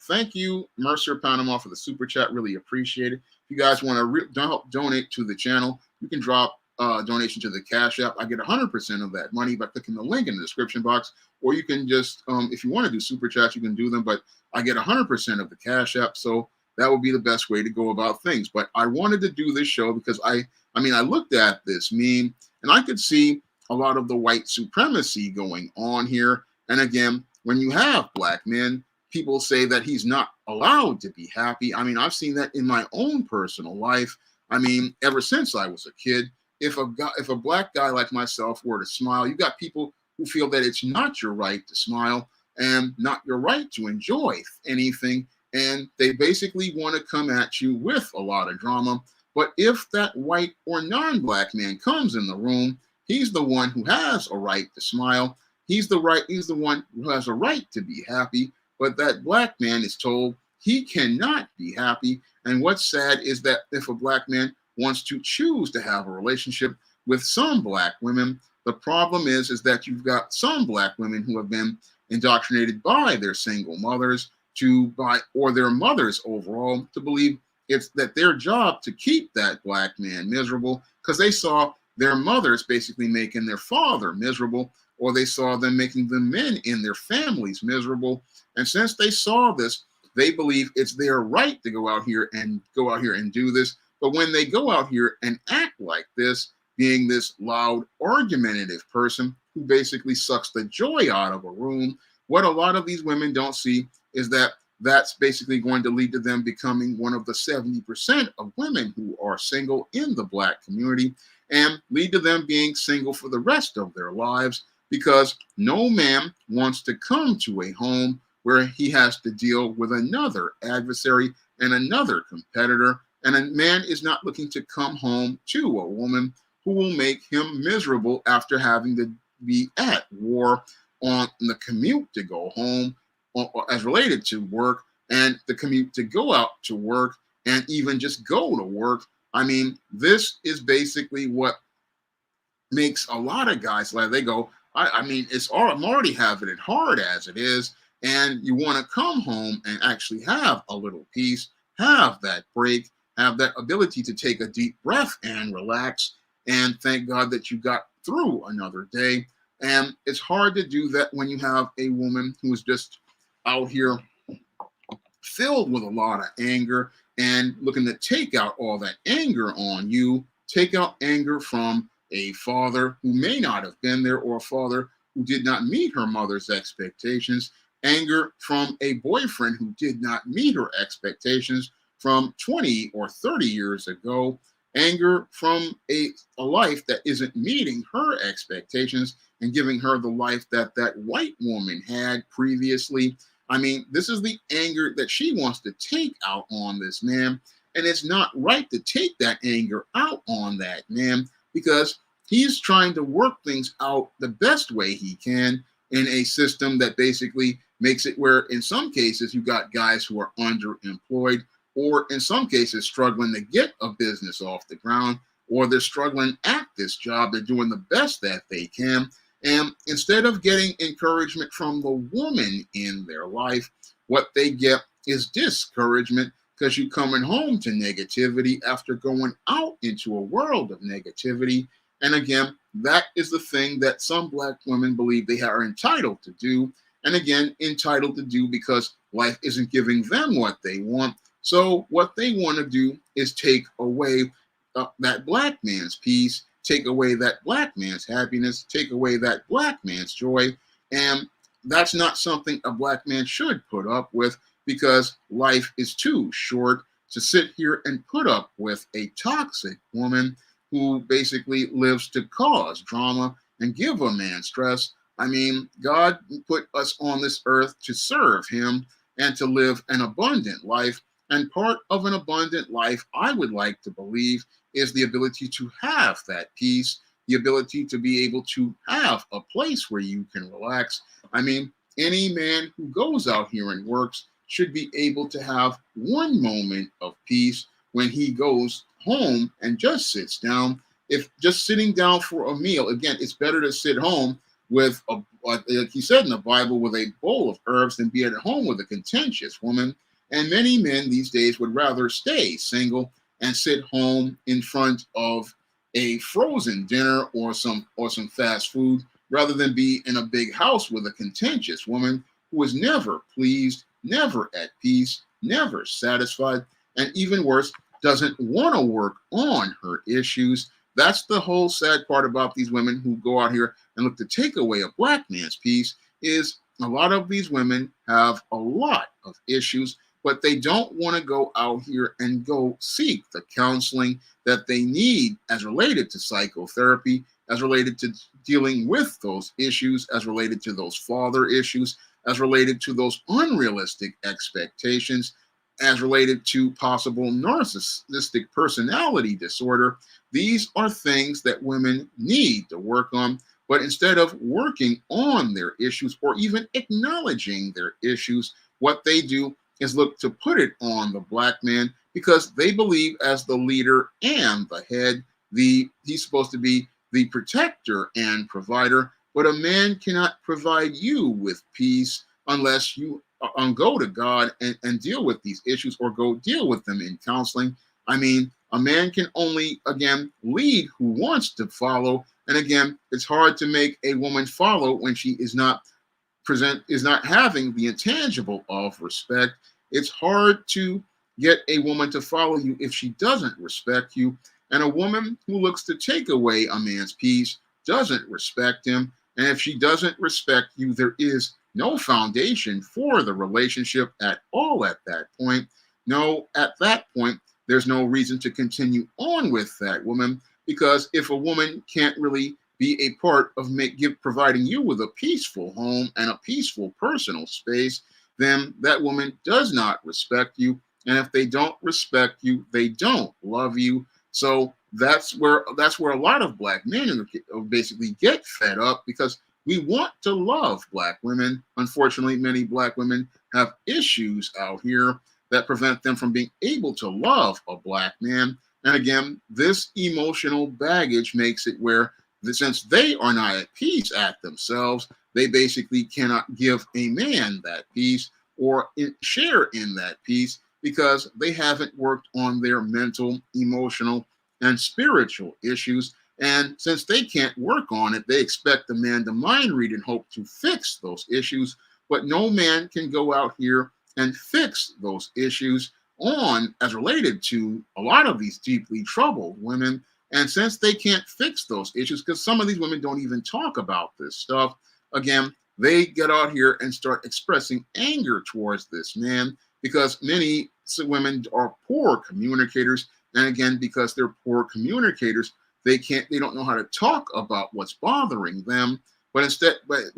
Thank you, Mercer Panama, for the super chat. Really appreciate it. If you guys want to help donate to the channel, you can drop donation to the Cash App. I get 100% of that money by clicking the link in the description box, or you can just, if you want to do super chats, you can do them, but I get 100% of the Cash App, so that would be the best way to go about things. But I wanted to do this show because I looked at this meme and I could see a lot of the white supremacy going on here. And again, when you have black men, people say that he's not allowed to be happy. I mean, I've seen that in my own personal life. I mean, ever since I was a kid, if a black guy like myself were to smile, you got people who feel that it's not your right to smile and not your right to enjoy anything. And they basically want to come at you with a lot of drama. But if that white or non-black man comes in the room, he's the one who has a right to smile. He's the one who has a right to be happy. But that black man is told he cannot be happy. And what's sad is that if a black man wants to choose to have a relationship with some black women, the problem is that you've got some black women who have been indoctrinated by their single mothers or their mothers overall to believe it's that their job to keep that black man miserable because they saw their mothers basically making their father miserable, or they saw them making the men in their families miserable. And since they saw this, they believe it's their right to go out here and do this. But when they go out here and act like this, being this loud, argumentative person who basically sucks the joy out of a room, what a lot of these women don't see is that that's basically going to lead to them becoming one of the 70% of women who are single in the black community and lead to them being single for the rest of their lives because no man wants to come to a home where he has to deal with another adversary and another competitor. And a man is not looking to come home to a woman who will make him miserable after having to be at war on the commute to go home as related to work and the commute to go out to work and even just go to work. I mean, this is basically what makes a lot of guys like they go, I mean, I'm already having it hard as it is. And you want to come home and actually have a little peace, have that break, have that ability to take a deep breath and relax. And thank God that you got through another day. And it's hard to do that when you have a woman who is just out here filled with a lot of anger and looking to take out all that anger on you, take out anger from a father who may not have been there or a father who did not meet her mother's expectations, anger from a boyfriend who did not meet her expectations from 20 or 30 years ago, anger from a life that isn't meeting her expectations and giving her the life that that white woman had previously. I mean, this is the anger that she wants to take out on this man. And it's not right to take that anger out on that man because he's trying to work things out the best way he can in a system that basically makes it where in some cases you got guys who are underemployed or in some cases struggling to get a business off the ground, or they're struggling at this job. They're doing the best that they can. And instead of getting encouragement from the woman in their life, what they get is discouragement because you're coming home to negativity after going out into a world of negativity. And again, that is the thing that some black women believe they are entitled to do. And again, entitled to do because life isn't giving them what they want. So what they want to do is take away that black man's peace, take away that black man's happiness, take away that black man's joy. And that's not something a black man should put up with because life is too short to sit here and put up with a toxic woman who basically lives to cause drama and give a man stress. I mean, God put us on this earth to serve him and to live an abundant life. And part of an abundant life, I would like to believe, is the ability to have that peace, the ability to be able to have a place where you can relax. I mean, any man who goes out here and works should be able to have one moment of peace when he goes home and just sits down. If just sitting down for a meal, again, it's better to sit home with like he said in the Bible, with a bowl of herbs than be at home with a contentious woman. And many men these days would rather stay single and sit home in front of a frozen dinner or some fast food rather than be in a big house with a contentious woman who is never pleased, never at peace, never satisfied, and even worse, doesn't want to work on her issues. That's the whole sad part about these women who go out here and look to take away a black man's peace is a lot of these women have a lot of issues, but they don't want to go out here and go seek the counseling that they need as related to psychotherapy, as related to dealing with those issues, as related to those father issues, as related to those unrealistic expectations, as related to possible narcissistic personality disorder. These are things that women need to work on. But instead of working on their issues or even acknowledging their issues, what they do is look to put it on the black man because they believe as the leader and the head, he's supposed to be the protector and provider. But a man cannot provide you with peace unless you go to God and deal with these issues or go deal with them in counseling. I mean, a man can only, again, lead who wants to follow. And again, it's hard to make a woman follow when she is not having the intangible of respect. It's hard to get a woman to follow you if she doesn't respect you. And a woman who looks to take away a man's peace doesn't respect him. And if she doesn't respect you, there is no foundation for the relationship at all at that point. No, at that point, there's no reason to continue on with that woman, because if a woman can't really be a part of providing you with a peaceful home and a peaceful personal space, then that woman does not respect you. And if they don't respect you, they don't love you. So that's where a lot of black men basically get fed up, because we want to love black women. Unfortunately, many black women have issues out here that prevent them from being able to love a black man. And again, this emotional baggage makes it where, since they are not at peace at themselves, they basically cannot give a man that peace or share in that peace because they haven't worked on their mental, emotional, and spiritual issues. And since they can't work on it, they expect the man to mind read and hope to fix those issues. But no man can go out here and fix those issues as related to a lot of these deeply troubled women. And since they can't fix those issues, because some of these women don't even talk about this stuff, again, they get out here and start expressing anger towards this man, because many women are poor communicators. And again, because they're poor communicators, they don't know how to talk about what's bothering them. But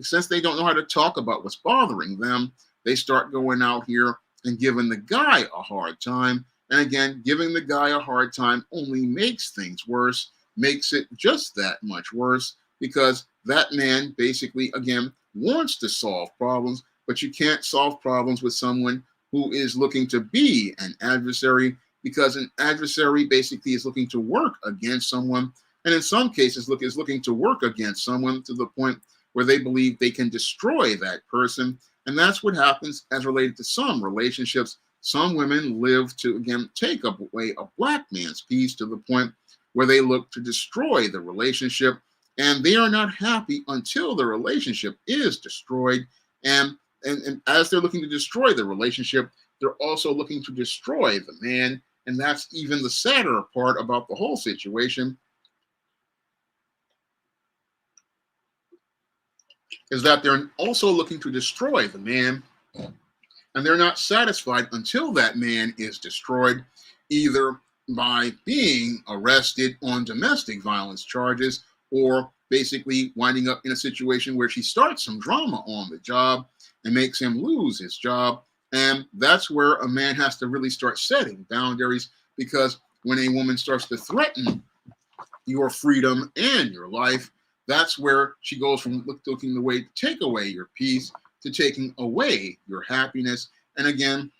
since they don't know how to talk about what's bothering them, they start going out here and giving the guy a hard time. And again, giving the guy a hard time only makes things worse, makes it just that much worse, because that man basically, again, wants to solve problems, but you can't solve problems with someone who is looking to be an adversary, because an adversary basically is looking to work against someone. And in some cases, is looking to work against someone to the point where they believe they can destroy that person. And that's what happens as related to some relationships. Some women live to, again, take away a black man's peace to the point where they look to destroy the relationship. And they are not happy until the relationship is destroyed. And as they're looking to destroy the relationship, they're also looking to destroy the man. And that's even the sadder part about the whole situation, is that they're also looking to destroy the man, and they're not satisfied until that man is destroyed, either by being arrested on domestic violence charges or basically winding up in a situation where she starts some drama on the job and makes him lose his job. And that's where a man has to really start setting boundaries, because when a woman starts to threaten your freedom and your life, that's where she goes from looking the way to take away your peace to taking away your happiness. And again,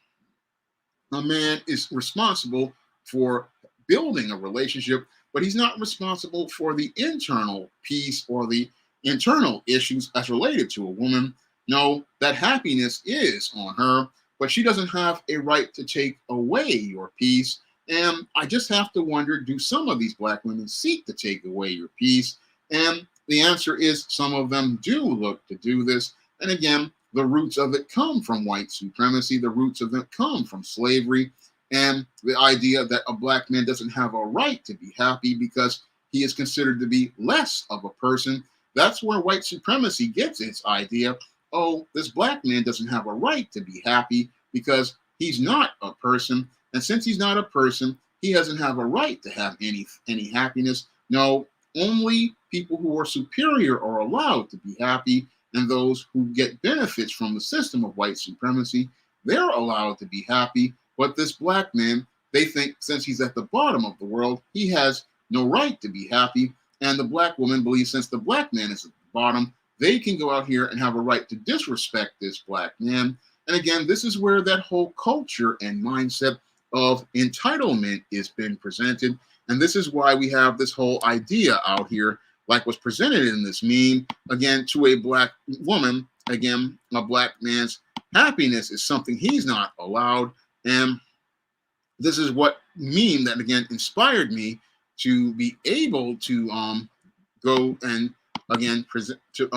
a man is responsible for building a relationship, but he's not responsible for the internal peace or the internal issues as related to a woman. No, that happiness is on her, but she doesn't have a right to take away your peace. And I just have to wonder, do some of these black women seek to take away your peace? And the answer is some of them do look to do this. And again, the roots of it come from white supremacy. The roots of it come from slavery and the idea that a black man doesn't have a right to be happy because he is considered to be less of a person. That's where white supremacy gets its idea. Oh, this black man doesn't have a right to be happy because he's not a person. And since he's not a person, he doesn't have a right to have any happiness. No, only people who are superior are allowed to be happy, and those who get benefits from the system of white supremacy, they're allowed to be happy. But this black man, they think since he's at the bottom of the world, he has no right to be happy. And the black woman believes since the black man is at the bottom, they can go out here and have a right to disrespect this black man. And again, this is where that whole culture and mindset of entitlement is been presented. And this is why we have this whole idea out here, like was presented in this meme, again, to a black woman. Again, a black man's happiness is something he's not allowed. And this is what meme that, again, inspired me to be able to go and, again, present to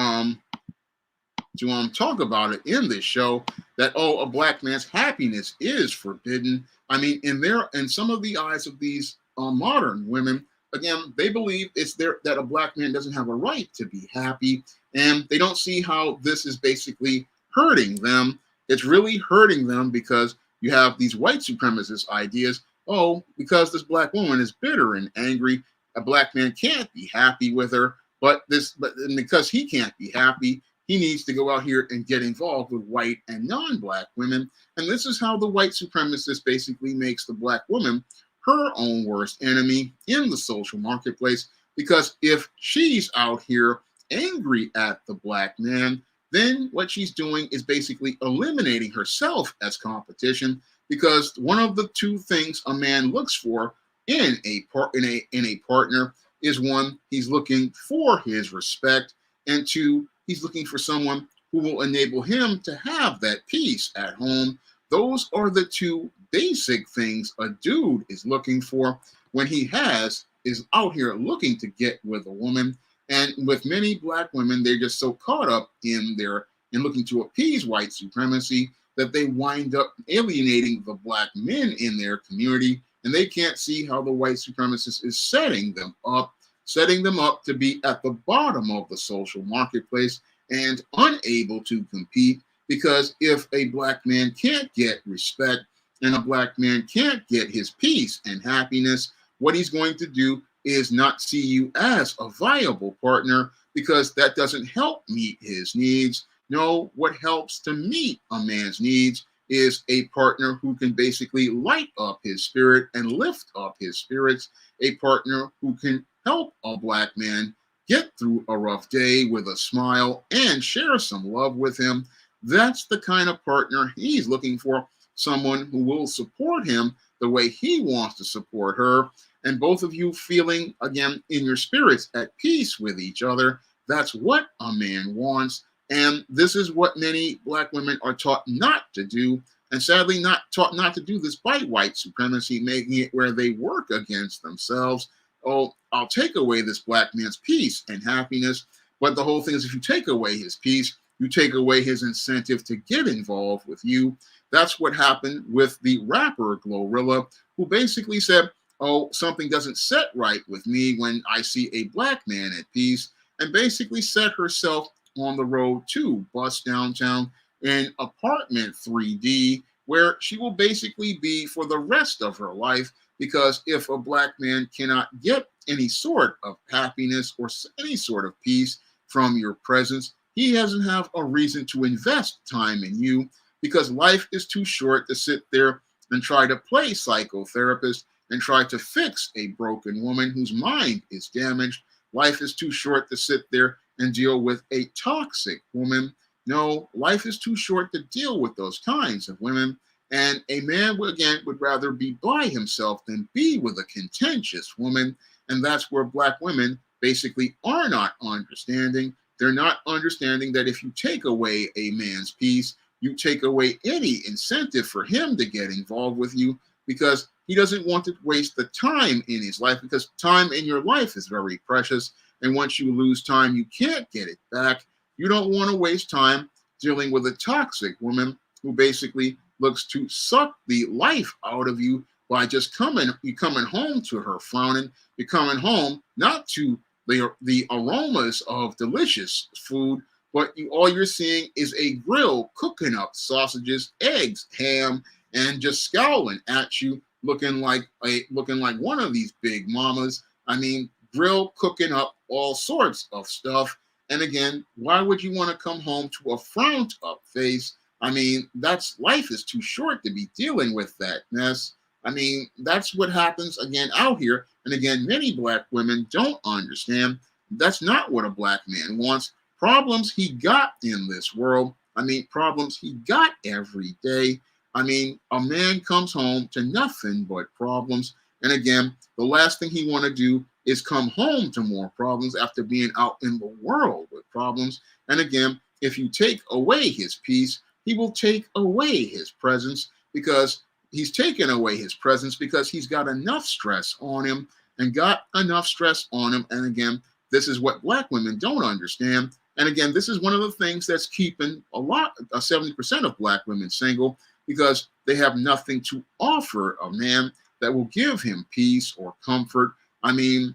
talk about it in this show, that oh, a black man's happiness is forbidden. I mean, in some of the eyes of these modern women, again, they believe it's there that a black man doesn't have a right to be happy, and they don't see how this is basically hurting them. It's really hurting them because you have these white supremacist ideas. Oh, because this black woman is bitter and angry, a black man can't be happy with her. But because he can't be happy, he needs to go out here and get involved with white and non-black women. And this is how the white supremacist basically makes the black woman her own worst enemy in the social marketplace. Because if she's out here angry at the black man, then what she's doing is basically eliminating herself as competition. Because one of the two things a man looks for in a partner is, one, he's looking for his respect, and two, he's looking for someone who will enable him to have that peace at home. Those are the two basic things a dude is looking for when he is out here looking to get with a woman. And with many black women, they're just so caught up in looking to appease white supremacy that they wind up alienating the black men in their community, and they can't see how the white supremacist is setting them up to be at the bottom of the social marketplace and unable to compete. Because if a black man can't get respect and a black man can't get his peace and happiness, what he's going to do is not see you as a viable partner, because that doesn't help meet his needs. No, what helps to meet a man's needs is a partner who can basically light up his spirit and lift up his spirits, a partner who can help a black man get through a rough day with a smile and share some love with him. That's the kind of partner he's looking for, someone who will support him the way he wants to support her, and both of you feeling, again, in your spirits at peace with each other. That's what a man wants. And this is what many black women are taught not to do, and sadly taught not to do this by white supremacy, making it where they work against themselves. Oh, I'll take away this black man's peace and happiness. But the whole thing is, if you take away his peace, you take away his incentive to get involved with you. That's what happened with the rapper Glorilla, who basically said, oh, something doesn't set right with me when I see a black man at peace, and basically set herself on the road to Bust Downtown in apartment 3D, where she will basically be for the rest of her life. Because if a black man cannot get any sort of happiness or any sort of peace from your presence, he doesn't have a reason to invest time in you because life is too short to sit there and try to play psychotherapist and try to fix a broken woman whose mind is damaged. Life is too short to sit there and deal with a toxic woman. No, life is too short to deal with those kinds of women. And a man, again, would rather be by himself than be with a contentious woman. And that's where Black women basically are not understanding. They're not understanding that if you take away a man's peace, you take away any incentive for him to get involved with you because he doesn't want to waste the time in his life because time in your life is very precious. And once you lose time, you can't get it back. You don't want to waste time dealing with a toxic woman who basically looks to suck the life out of you by just coming home to her frowning. You're coming home not to the aromas of delicious food, but all you're seeing is a grill cooking up sausages, eggs, ham, and just scowling at you, looking like one of these big mamas. I mean, grill cooking up all sorts of stuff. And again, why would you want to come home to a frowned up face? I mean, life is too short to be dealing with that mess. I mean, that's what happens again out here. And again, many Black women don't understand that's not what a Black man wants. Problems he got in this world. I mean, problems he got every day. I mean, a man comes home to nothing but problems. And again, the last thing he want to do is come home to more problems after being out in the world with problems. And again, if you take away his peace, he will take away his presence because he's taken away his presence because he's got enough stress on him and got enough stress on him. And again, this is what Black women don't understand. And again, this is one of the things that's keeping 70% of Black women single because they have nothing to offer a man that will give him peace or comfort. I mean,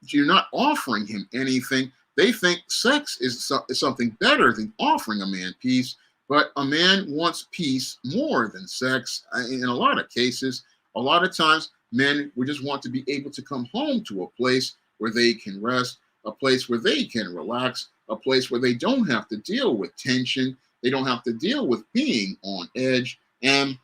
you're not offering him anything. They think sex is something better than offering a man peace, but a man wants peace more than sex. In a lot of cases, a lot of times, men would just want to be able to come home to a place where they can rest, a place where they can relax, a place where they don't have to deal with tension. They don't have to deal with being on edge. And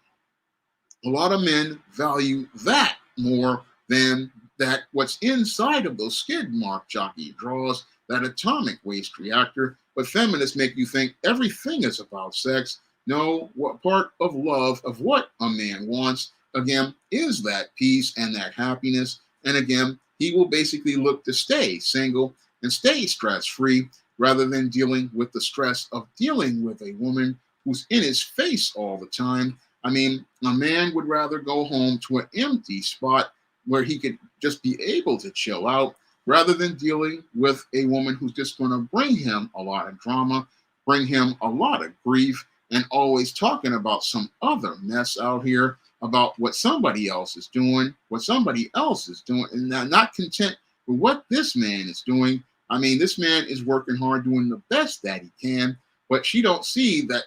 a lot of men value that more than that what's inside of those skid mark jockey draws, that atomic waste reactor. But feminists make you think everything is about sex. No, what part of love, of what a man wants, again, is that peace and that happiness. And again, he will basically look to stay single and stay stress-free rather than dealing with the stress of dealing with a woman who's in his face all the time. I mean, a man would rather go home to an empty spot where he could just be able to chill out rather than dealing with a woman who's just going to bring him a lot of drama, bring him a lot of grief, and always talking about some other mess out here, about what somebody else is doing, and not content with what this man is doing. I mean, this man is working hard, doing the best that he can, but she don't see that,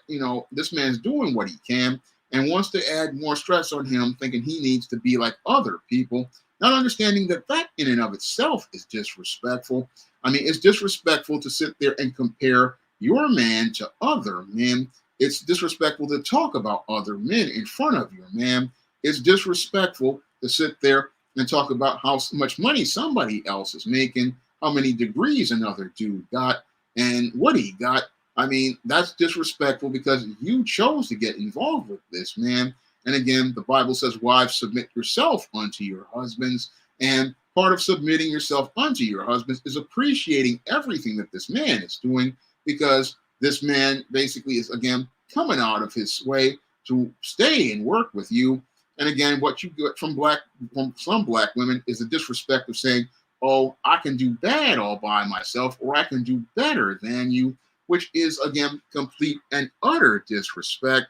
this man's doing what he can and wants to add more stress on him, thinking he needs to be like other people, not understanding that in and of itself is disrespectful. I mean, it's disrespectful to sit there and compare your man to other men. It's disrespectful to talk about other men in front of your man. It's disrespectful to sit there and talk about how much money somebody else is making, how many degrees another dude got, and what he got. I mean, that's disrespectful because you chose to get involved with this man. And again, the Bible says, wives, submit yourself unto your husbands. And part of submitting yourself unto your husbands is appreciating everything that this man is doing, because this man basically is, again, coming out of his way to stay and work with you. And again, what you get from some Black women is the disrespect of saying, oh, I can do bad all by myself, or I can do better than you, which is, again, complete and utter disrespect,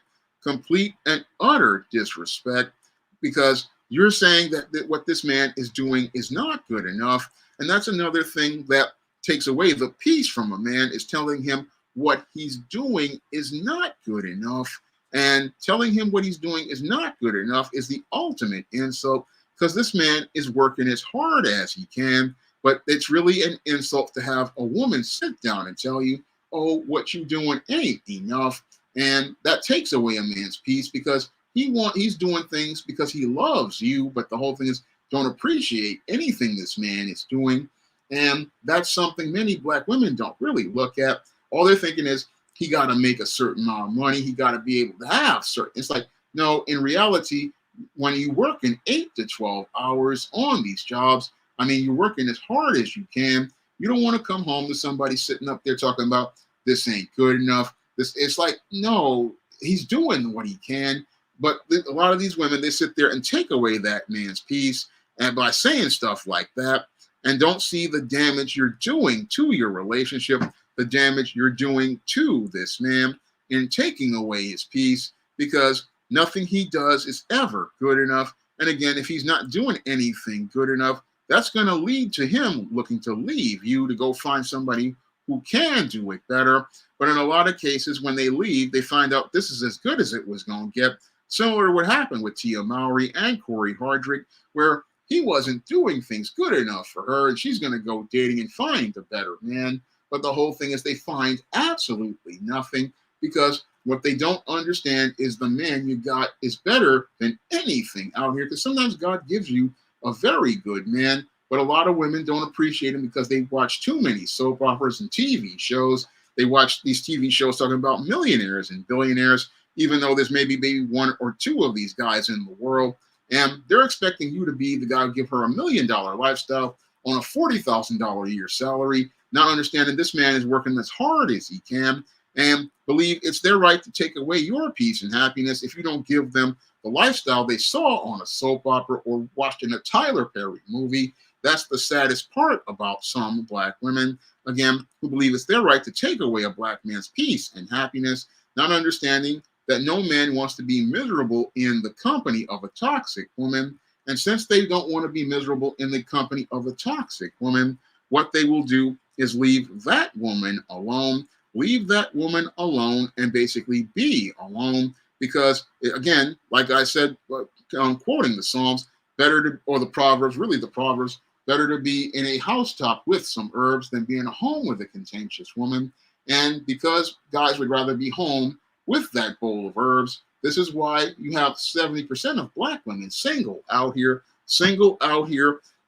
because you're saying that what this man is doing is not good enough. And that's another thing that takes away the peace from a man, is telling him what he's doing is not good enough. And telling him what he's doing is not good enough is the ultimate insult, because this man is working as hard as he can. But it's really an insult to have a woman sit down and tell you, oh, what you doing ain't enough. And that takes away a man's peace because he's doing things because he loves you, but the whole thing is don't appreciate anything this man is doing. And that's something many black women don't really look at. All they're thinking is he got to make a certain amount of money. He got to be able to have certain. It's like, no, in reality, when you work in 8 to 12 hours on these jobs, I mean, you're working as hard as you can. You don't want to come home to somebody sitting up there talking about this ain't good enough. This, it's like, no, he's doing what he can. But a lot of these women, they sit there and take away that man's peace, and by saying stuff like that, and don't see the damage you're doing to your relationship, the damage you're doing to this man in taking away his peace, because nothing he does is ever good enough. And again, if he's not doing anything good enough, that's going to lead to him looking to leave you to go find somebody who can do it better. But in a lot of cases, when they leave, they find out this is as good as it was going to get. Similar to what happened with Tia Mowry and Corey Hardrick, where he wasn't doing things good enough for her, and she's going to go dating and find a better man. But the whole thing is they find absolutely nothing, because what they don't understand is the man you got is better than anything out here. Because sometimes God gives you a very good man, but a lot of women don't appreciate him because they watch too many soap operas and TV shows. They watch these TV shows talking about millionaires and billionaires, even though there's maybe one or two of these guys in the world. And they're expecting you to be the guy who give her $1 million lifestyle on a $40,000 a year salary, not understanding this man is working as hard as he can, and believe it's their right to take away your peace and happiness if you don't give them the lifestyle they saw on a soap opera or watched in a Tyler Perry movie. That's the saddest part about some black women, again, who believe it's their right to take away a black man's peace and happiness, not understanding that no man wants to be miserable in the company of a toxic woman. And since they don't want to be miserable in the company of a toxic woman, what they will do is leave that woman alone, and basically be alone. Because again, like I said, I'm quoting the Psalms, or the Proverbs, really the Proverbs, better to be in a housetop with some herbs than be in a home with a contentious woman. And because guys would rather be home with that bowl of herbs, this is why you have 70% of black women single out here,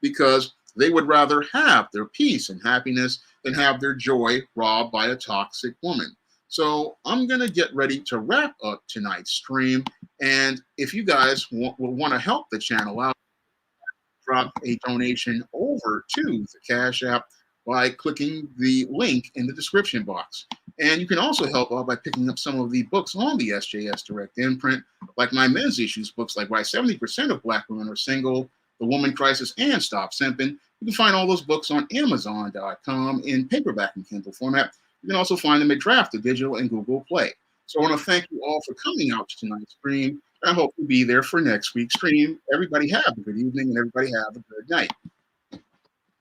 because they would rather have their peace and happiness than have their joy robbed by a toxic woman. So I'm going to get ready to wrap up tonight's stream. And if you guys will want to help the channel out, drop a donation over to the Cash App by clicking the link in the description box. And you can also help out by picking up some of the books on the SJS Direct imprint, like my men's issues books, like Why 70% of Black Women Are Single, The Woman Crisis, and Stop Simping. You can find all those books on Amazon.com in paperback and Kindle format. You can also find them at Draft, Digital, and Google Play. So I want to thank you all for coming out to tonight's stream. I hope you'll be there for next week's stream. Everybody have a good evening, and everybody have a good night.